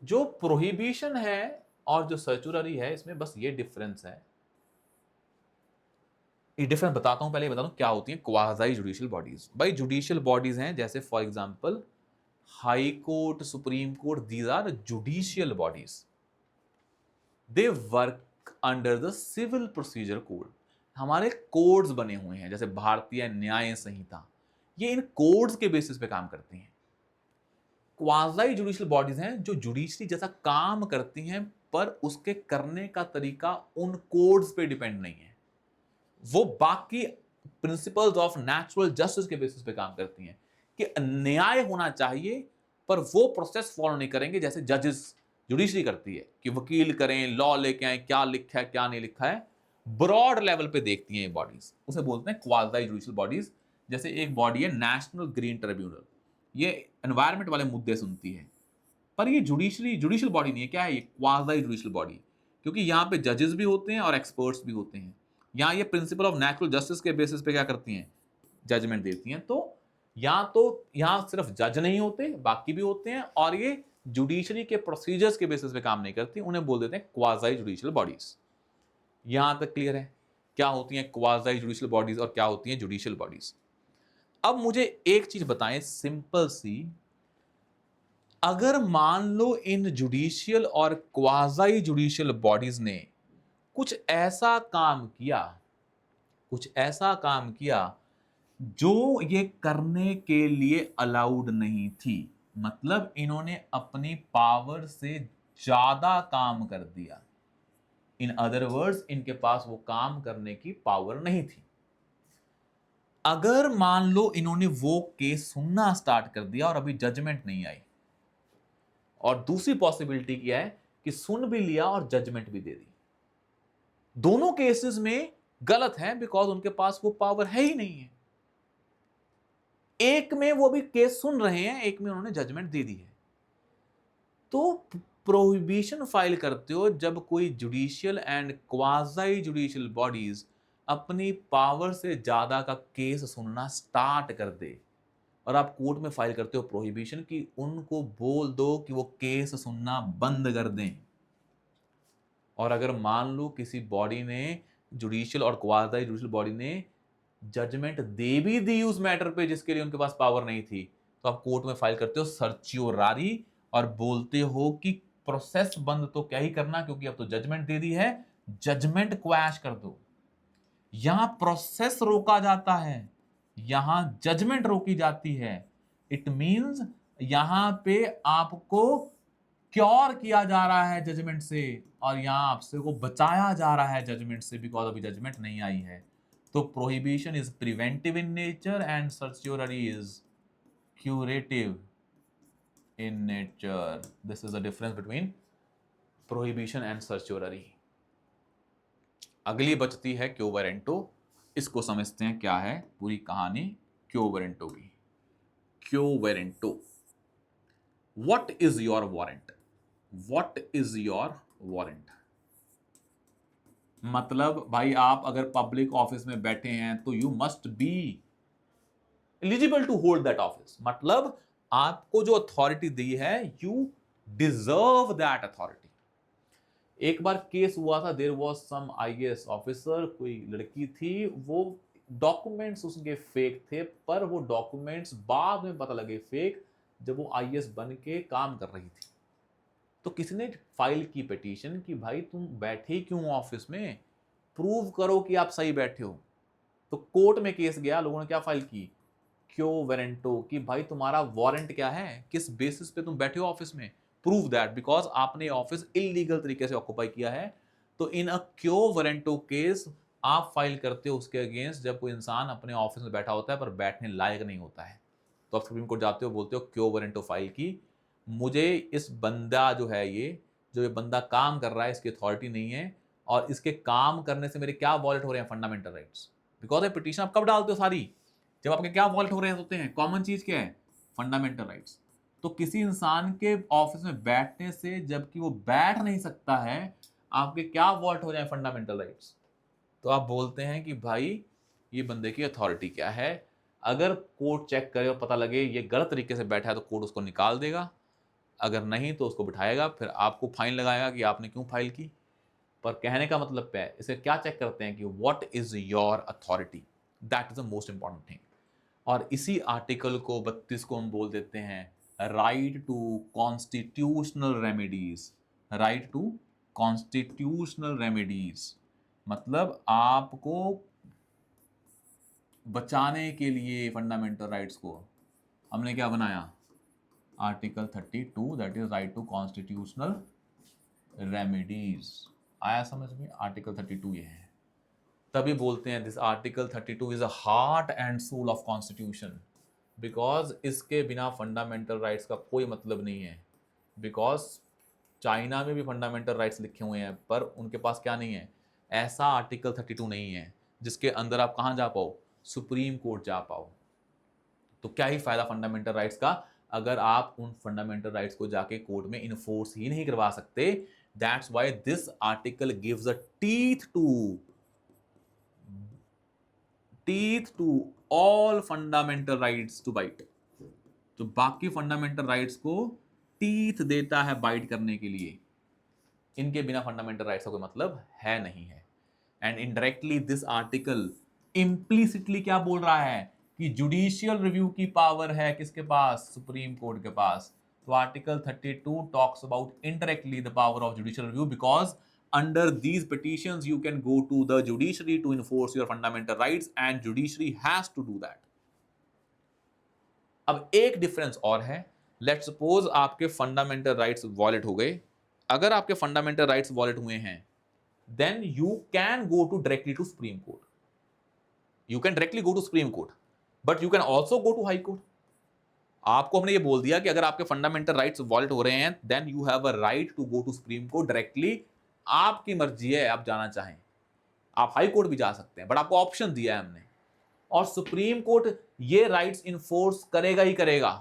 जो प्रोहिबिशन है और जो सर्चुररी है, इसमें बस ये डिफरेंस है। ये डिफरेंस बताता हूं, पहले ये बता दूं क्या होती है क्वाज़ाई जुडिशियल बॉडीज। भाई जुडिशियल बॉडीज हैं जैसे for example high court, supreme court, these are judicial bodies. They work under the civil procedure code. हमारे कोड्स बने हुए हैं जैसे भारतीय न्याय संहिता, ये इन कोड्स के बेसिस पे काम करती हैं। क्वाज़ाई जुडिशियल बॉडीज हैं जो जुडिशरी जैसा काम करती हैं, पर उसके करने का तरीका उन कोड्स पे डिपेंड नहीं है। वो बाकी प्रिंसिपल्स ऑफ नेचुरल जस्टिस के बेसिस पे काम करती हैं कि न्याय होना चाहिए, पर वो प्रोसेस फॉलो नहीं करेंगे जैसे जजेस जुडिशरी करती है कि वकील करें, लॉ लेके आए, क्या लिखा है क्या नहीं लिखा है। ब्रॉड लेवल पे देखती हैं ये बॉडीज, उसे बोलते हैं क्वाज़ाई जुडिशियल बॉडीज। जैसे एक बॉडी है नेशनल ग्रीन ट्रिब्यूनल, ये एनवायरमेंट वाले मुद्दे सुनती है, पर ये जुडिशियल बॉडी नहीं है। क्या है ये? क्वाज़ाई जुडिशियल बॉडी, क्योंकि यहाँ पे जजेस भी होते हैं और एक्सपर्ट्स भी होते हैं। यहाँ ये प्रिंसिपल ऑफ नेचुरल जस्टिस के बेसिस पे क्या करती हैं? जजमेंट देती हैं। तो यहाँ सिर्फ जज नहीं होते, बाकी भी होते हैं, और ये जुडिशरी के प्रोसीजर्स के बेसिस पे काम नहीं करती, उन्हें बोल देते हैं क्वाज़ाई जुडिशियल बॉडीज। यहां तक क्लियर है क्या होती हैं क्वाज़ाई जुडिशियल बॉडीज और क्या होती हैं जुडिशियल बॉडीज? अब मुझे एक चीज बताएं सिंपल सी, अगर मान लो इन जुडिशियल और क्वाज़ाई जुडिशियल बॉडीज ने कुछ ऐसा काम किया जो ये करने के लिए अलाउड नहीं थी, मतलब इन्होंने अपनी पावर से ज्यादा काम कर दिया। इन अदर वर्ड्स, इनके पास वो काम करने की पावर नहीं थी। अगर मान लो इन्होंने वो केस सुनना स्टार्ट कर दिया और अभी जजमेंट नहीं आई, और दूसरी पॉसिबिलिटी क्या है कि सुन भी लिया और जजमेंट भी दे दी, दोनों केसेस में गलत है बिकॉज उनके पास वो पावर है ही नहीं है। एक में वो भी केस सुन रहे हैं, एक में उन्होंने जजमेंट दे दी है। तो प्रोहिबिशन फाइल करते हो जब कोई judicial and quasi judicial bodies अपनी पावर से ज्यादा का केस सुनना स्टार्ट कर दे, और आप कोर्ट में फाइल करते हो प्रोहिबिशन कि उनको बोल दो कि वो केस सुनना बंद कर दें। और अगर मान लो किसी बॉडी ने, जुडिशियल और क्वाज़ाई जुडिशियल बॉडी ने जजमेंट दे भी दी उस मैटर पे जिसके लिए उनके पास पावर नहीं थी, तो आप कोर्ट में फाइल करते हो सर्चियोरारी और बोलते हो कि प्रोसेस बंद तो क्या ही करना, क्योंकि अब तो जजमेंट दे दी है, जजमेंट क्वैश कर दो। यहां प्रोसेस रोका जाता है, यहां जजमेंट रोकी जाती है। इट मींस यहां पे आपको क्योर किया जा रहा है जजमेंट से, और यहां आपसे को बचाया जा रहा है जजमेंट से, बिकॉज अभी जजमेंट नहीं आई है। तो prohibition is preventive in nature and certiorari is curative in nature. This is the difference between prohibition and certiorari. अगली बचती है क्यो वारंटो। इसको समझते हैं क्या है पूरी कहानी क्यो वारंटो की। क्यो warranto, what is your warrant? What is your warrant? मतलब भाई आप अगर पब्लिक ऑफिस में बैठे हैं तो you must be eligible to hold that office. मतलब आपको जो अथॉरिटी दी है, यू डिजर्व दैट अथॉरिटी। एक बार केस हुआ था, there was some IAS officer, कोई लड़की थी, वो डॉक्यूमेंट्स उसके फेक थे, पर वो डॉक्यूमेंट्स बाद में पता लगे फेक जब वो आईएएस बन के काम कर रही थी। तो किसी ने फाइल की पिटीशन कि भाई तुम बैठे क्यों ऑफिस में, प्रूव करो कि आप सही बैठे हो। तो कोर्ट में केस गया, लोगों ने क्या फाइल की? क्यो वारंटो, कि भाई तुम्हारा वारंट क्या है, किस बेसिस पे तुम बैठे हो ऑफिस में, प्रूव दैट, बिकॉज आपने ऑफिस इलीगल तरीके से ऑक्यूपाई किया है। तो इन अ क्यो वारंटो केस आप फाइल करते हो उसके अगेंस्ट जब कोई इंसान अपने ऑफिस में बैठा होता है पर बैठने लायक नहीं होता है। तो आप सुप्रीम कोर्ट जाते हो, बोलते हो क्यो वारंटो फाइल की, मुझे इस बंदा जो है ये बंदा काम कर रहा है इसकी अथॉरिटी नहीं है, और इसके काम करने से मेरे क्या वॉलेट हो रहे हैं फंडामेंटल राइट्स। बिकॉज ये पिटीशन आप कब डालते हो सारी? जब आपके क्या वॉलेट हो रहे होते हैं, कॉमन चीज क्या है, फंडामेंटल राइट्स। तो किसी इंसान के ऑफिस में बैठने से, जबकि वो बैठ नहीं सकता है, आपके क्या वॉल्ट हो जाए, फंडामेंटल राइट्स। तो आप बोलते हैं कि भाई ये बंदे की अथॉरिटी क्या है। अगर कोर्ट चेक करे और पता लगे ये गलत तरीके से बैठा है तो कोर्ट उसको निकाल देगा, अगर नहीं तो उसको बिठाएगा, फिर आपको फाइन लगाएगा कि आपने क्यों फाइल की। पर कहने का मतलब क्या है, इसे क्या चेक करते हैं कि what is your authority, that is the most important thing. और इसी आर्टिकल को 32 को हम बोल देते हैं right to constitutional remedies. Right to constitutional remedies मतलब आपको बचाने के लिए फंडामेंटल राइट्स को हमने क्या बनाया, article 32, that is right to constitutional remedies. आया समझ में, आर्टिकल 32 ये है। तभी बोलते हैं this article 32 is a heart and soul of constitution, because इसके बिना फंडामेंटल राइट्स का कोई मतलब नहीं है। बिकॉज चाइना में भी फंडामेंटल राइट्स लिखे हुए हैं, पर उनके पास क्या नहीं है, ऐसा आर्टिकल 32 नहीं है जिसके अंदर आप कहाँ जा पाओ, सुप्रीम कोर्ट जा पाओ। तो क्या ही फायदा फंडामेंटल राइट्स का, अगर आप उन फंडामेंटल राइट्स को जाके कोर्ट में इन्फोर्स ही नहीं करवा सकते। That's why this article gives a teeth to all fundamental rights to bite. तो बाकी फंडामेंटल राइट्स को टीथ देता है बाइट करने के लिए। इनके बिना फंडामेंटल राइट्स का कोई मतलब है नहीं है। And indirectly this article implicitly क्या बोल रहा है कि जुडिशियल रिव्यू की पावर है किसके पास, सुप्रीम कोर्ट के पास। तो article 32 talks about indirectly the power of judicial review, because under these petitions you can go to the judiciary to enforce your fundamental rights and judiciary has to do that. अब एक difference और है, let's suppose आपके fundamental rights violate हो गए। अगर आपके fundamental rights violate हुए हैं, then you can go to directly to supreme court. You can directly go to supreme court, but you can also go to high court. आपको हमने ये बोल दिया कि अगर आपके फंडामेंटल राइट्स वॉलेट हो रहे हैं, then you have a right to go to supreme court directly. आपकी मर्जी है, आप जाना चाहें आप हाई कोर्ट भी जा सकते हैं, बट आपको ऑप्शन दिया है हमने। और सुप्रीम कोर्ट ये राइट्स इन्फोर्स करेगा ही करेगा,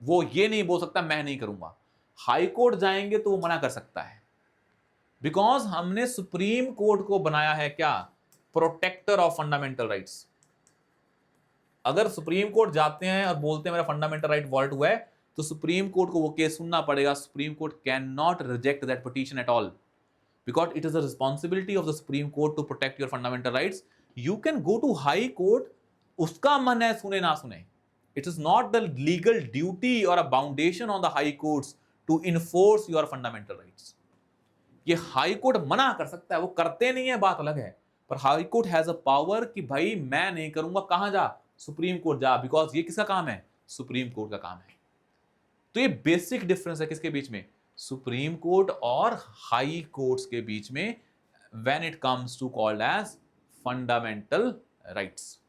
वो ये नहीं बोल सकता मैं नहीं करूंगा। हाई कोर्ट जाएंगे तो वो मना कर सकता है, बिकॉज हमने सुप्रीम कोर्ट को बनाया है क्या, प्रोटेक्टर ऑफ फंडामेंटल राइट्स। अगर सुप्रीम कोर्ट जाते हैं और बोलते हैं मेरा फंडामेंटल राइट वॉल्ट हुआ है, तो सुप्रीम कोर्ट को वो केस सुनना पड़ेगा। Supreme court can not reject that petition at all, because it is the responsibility of the Supreme Court to protect your fundamental rights. You can go to High Court, उसका मन है सुने ना सुने। It is not the legal duty or a foundation on the High Courts to enforce your fundamental rights. ये high court मना कर सकता है, वो करते नहीं है बात अलग है, पर high court has a power कि भाई मैं नहीं करूंगा, कहां जा, सुप्रीम कोर्ट जा, बिकॉज ये किसका काम है, सुप्रीम कोर्ट का काम है। तो ये बेसिक डिफरेंस है किसके बीच में, सुप्रीम कोर्ट और हाई कोर्ट्स के बीच में, when it comes to called as fundamental rights.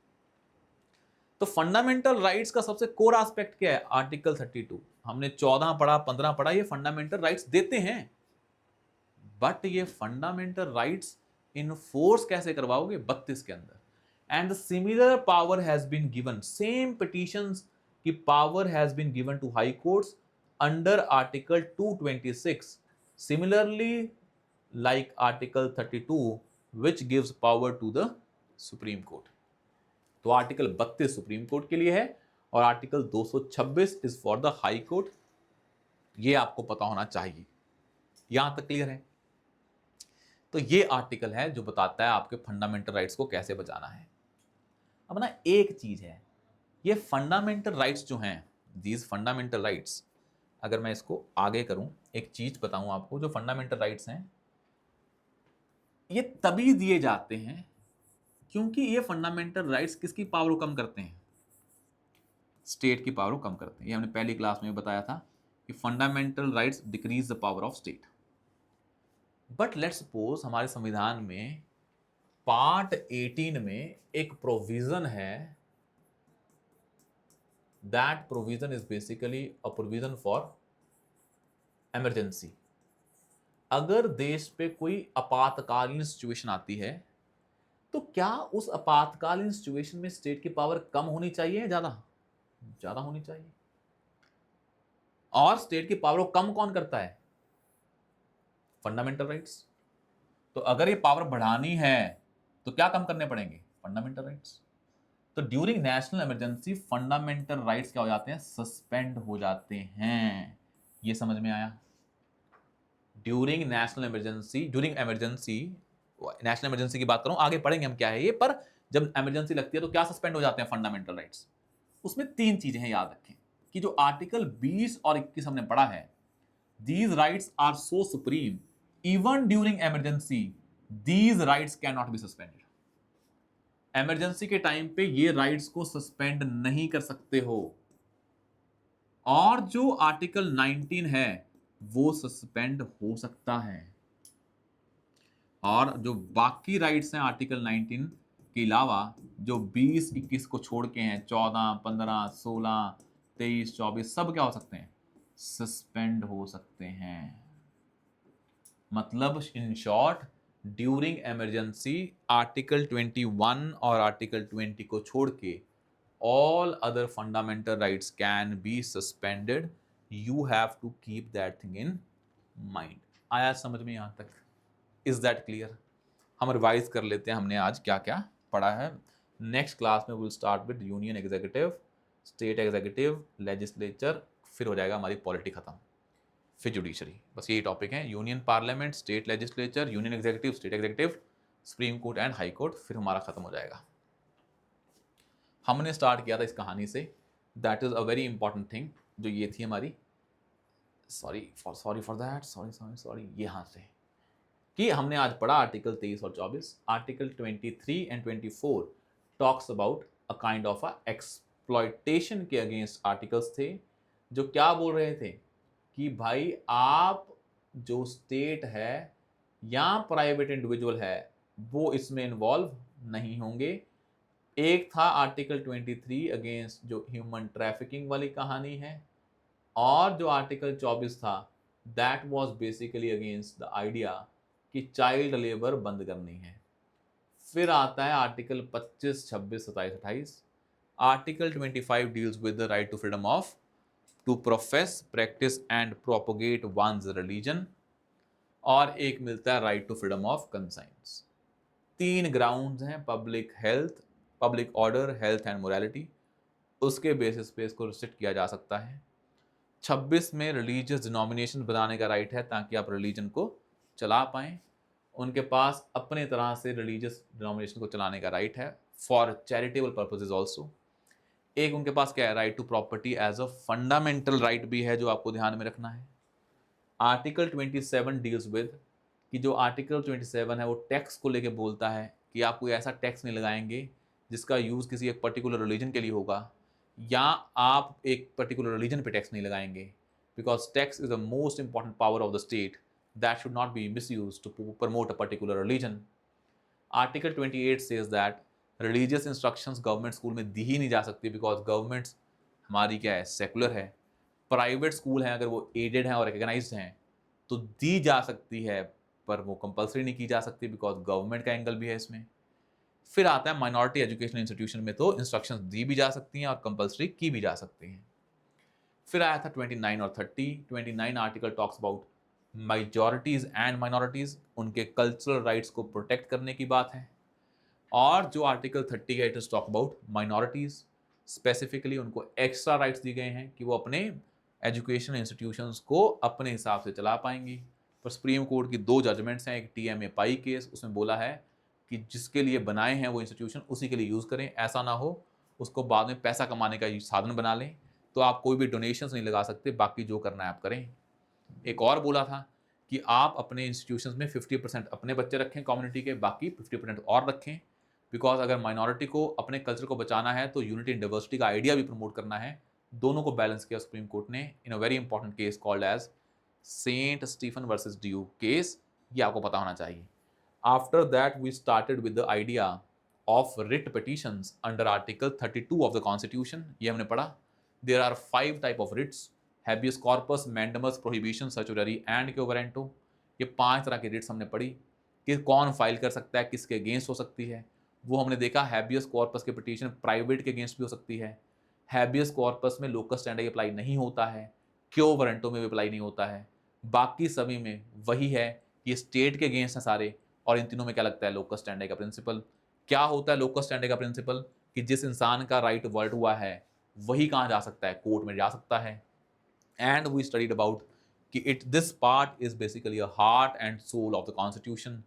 तो फंडामेंटल राइट्स का सबसे कोर एस्पेक्ट क्या है, आर्टिकल 32। हमने 14 पढ़ा, 15 पढ़ा, ये फंडामेंटल राइट्स देते हैं, बट ये फंडामेंटल राइट्स इनफोर्स कैसे करवाओगे 32 के अंदर। And similar power has been given, same petitions की power has been given to high courts under article 226, similarly like article 32 which gives power to the supreme court. तो article 32 supreme court के लिए है और article 226 is for the high court. ये आपको पता होना चाहिए। यहां तक क्लियर है। तो ये आर्टिकल है जो बताता है आपके फंडामेंटल राइट्स को कैसे बचाना है। अब ना एक चीज है, ये फंडामेंटल राइट्स जो हैं, दीज फंडामेंटल राइट्स, अगर मैं इसको आगे करूं, एक चीज बताऊं आपको, जो फंडामेंटल राइट्स हैं ये तभी दिए जाते हैं क्योंकि ये फंडामेंटल राइट्स किसकी पावर को कम करते हैं, स्टेट की पावर को कम करते हैं। ये हमने पहली क्लास में बताया था कि fundamental rights decrease the power of state. But let's suppose हमारे संविधान में पार्ट 18 में एक प्रोविजन है, that provision is basically a provision for emergency। अगर देश पे कोई आपातकालीन सिचुएशन आती है, तो क्या उस आपातकालीन सिचुएशन में स्टेट की पावर कम होनी चाहिए या ज्यादा? ज्यादा होनी चाहिए। और स्टेट की पावर को कम कौन करता है? Fundamental rights. तो अगर ये पावर बढ़ानी है तो क्या कम करने पड़ेंगे? Fundamental rights. तो during national emergency fundamental rights क्या हो जाते हैं? सस्पेंड हो जाते हैं। ये समझ में आया? During national emergency, during emergency, national emergency की बात करूं, आगे पढ़ेंगे हम क्या है ये, पर जब इमरजेंसी लगती है तो क्या सस्पेंड हो जाते हैं? Fundamental rights. उसमें तीन चीजें हैं, याद रखें कि जो आर्टिकल 20 और 21 हमने पढ़ा है, these rights are so supreme even during emergency these rights cannot be suspended। Emergency के टाइम पे ये राइट्स को सस्पेंड नहीं कर सकते हो। और जो आर्टिकल 19 है वो सस्पेंड हो सकता है। और जो बाकी राइट्स हैं आर्टिकल 19 के अलावा, जो 20 21 को छोड़ के हैं, 14 15 16 23 24, सब क्या हो सकते हैं? सस्पेंड हो सकते हैं। मतलब in short, during emergency article 21 और आर्टिकल 20 को छोड़ के all other fundamental rights can be suspended। You have to keep that thing in mind। आया समझ में यहां तक? Is that clear? हम रिवाइज कर लेते हैं हमने आज क्या क्या पढ़ा है। नेक्स्ट क्लास में will start with union executive, state executive, legislature, फिर हो जाएगा हमारी पॉलिटी खत्म, फिर जुडिशरी। बस यही टॉपिक है, union parliament, state legislature, union executive, state executive, supreme court and high court, फिर हमारा खत्म हो जाएगा। हमने स्टार्ट किया था इस कहानी से, that is a very important thing, जो ये थी हमारी, सॉरी फॉर दैट, सॉरी यहाँ से, कि हमने आज पढ़ा आर्टिकल 23 और 24। Article 23 and 24 talks about a kind of a exploitation के अगेंस्ट आर्टिकल्स थे, जो क्या बोल रहे थे कि भाई आप जो स्टेट है या प्राइवेट इंडिविजुअल है वो इसमें इन्वॉल्व नहीं होंगे। एक था आर्टिकल 23 अगेंस्ट जो ह्यूमन ट्रैफिकिंग वाली कहानी है, और जो आर्टिकल 24 था that was basically against the idea कि चाइल्ड लेबर बंद करनी है। फिर आता है article 25, 26, 27, 28। Article 25 deals with the right to freedom of to profess, practice and propagate one's religion, और एक मिलता है right to freedom of conscience. तीन ग्राउंड्स हैं, public health, public order, health and morality, उसके बेसिस पे इसको रिस्ट्रिक्ट किया जा सकता है। 26 में रिलीजियस डिनोमिनेशन बनाने का राइट है ताकि आप रिलीजन को चला पाएं। उनके पास अपने तरह से रिलीजियस डिनोमिनेशन को चलाने का राइट है फॉर चैरिटेबल पर्पसेज ऑल्सो। एक उनके पास क्या है? Right to property as a fundamental right भी है, जो आपको ध्यान में रखना है। आर्टिकल 27 डील्स विद, कि जो आर्टिकल 27 है वो टैक्स को लेके बोलता है कि आप कोई ऐसा टैक्स नहीं लगाएंगे जिसका यूज़ किसी एक पर्टिकुलर रिलीजन के लिए होगा, या आप एक पर्टिकुलर रिलीजन पे टैक्स नहीं लगाएंगे, because tax is the most important power of the state that should not be misused to promote a particular religion. Article 28 says that religious instructions government school में दी ही नहीं जा सकती, बिकॉज गवर्नमेंट्स हमारी क्या है? सेकुलर है। प्राइवेट स्कूल हैं अगर वो एडेड हैं और रिकग्नाइज्ड हैं तो दी जा सकती है, पर वो कंपलसरी नहीं की जा सकती, बिकॉज गवर्नमेंट का एंगल भी है इसमें। फिर आता है माइनॉरिटी एजुकेशनल इंस्टीट्यूशन में तो इंस्ट्रक्शंस दी भी जा सकती हैं और कंपलसरी की भी जा सकती हैं। फिर आया था 29 और 30। 29 article talks about majorities and minorities, उनके कल्चरल राइट्स को प्रोटेक्ट करने की बात है। और जो आर्टिकल 30 है it is talk about minorities, specifically उनको एक्स्ट्रा राइट्स दिए गए हैं कि वो अपने एजुकेशनल इंस्टीट्यूशंस को अपने हिसाब से चला पाएंगी। पर सुप्रीम कोर्ट की दो जजमेंट्स हैं, एक TMA पाई केस, उसमें बोला है कि जिसके लिए बनाए हैं वो इंस्टीट्यूशन उसी के लिए यूज़ करें, ऐसा ना हो उसको बाद में पैसा कमाने का साधन बना लें। तो आप कोई भी डोनेशंस नहीं लगा सकते, बाकी जो करना है आप करें। एक और बोला था कि आप अपने इंस्टीट्यूशंस में 50% अपने बच्चे रखें कम्युनिटी के, बाकी 50% और रखें, बिकॉज अगर माइनॉरिटी को अपने कल्चर को बचाना है तो यूनिटी एंड डाइवर्सिटी का आइडिया भी प्रमोट करना है। दोनों को बैलेंस किया सुप्रीम कोर्ट ने in a very important case called as Saint Stephen versus Duke case. ये आपको पता होना चाहिए। After that we started with the idea of writ petitions under article 32 of the constitution. ये हमने पढ़ा। There are 5 type of writs, habeas corpus, mandamus, prohibition, certiorari and quo warranto. ये 5 तरह की रिट्स हमने पढ़ी कि कौन फाइल कर सकता है, किसके अगेंस्ट हो सकती है, वो हमने देखा हैबियस कॉर्पस की पिटीशन प्राइवेट के अगेंस्ट भी हो सकती है, हैबियस कॉर्पस में लोकस स्टैंडी अप्लाई नहीं होता है, क्यो वारंटो में भी अप्लाई नहीं होता है, बाकी सभी में वही है कि स्टेट के अगेंस्ट है सारे, और इन तीनों में क्या लगता है लोकस स्टैंडी का प्रिंसिपल। क्या होता है लोकस स्टैंडी का प्रिंसिपल? कि जिस इंसान का राइट वर्ल्ड हुआ है वही कहाँ जा सकता है, कोर्ट में जा सकता है। एंड वी स्टडीड अबाउट कि it this part is basically a heart and soul of the constitution.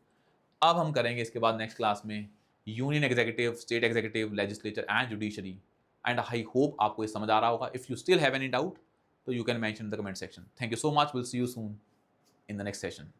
अब हम करेंगे इसके बाद नेक्स्ट क्लास में union executive, state executive, legislature and judiciary. And I hope आपको ये समझ आ रहा होगा। If you still have any doubt तो you can mention in the comment section. Thank you so much, will see you soon in the next session.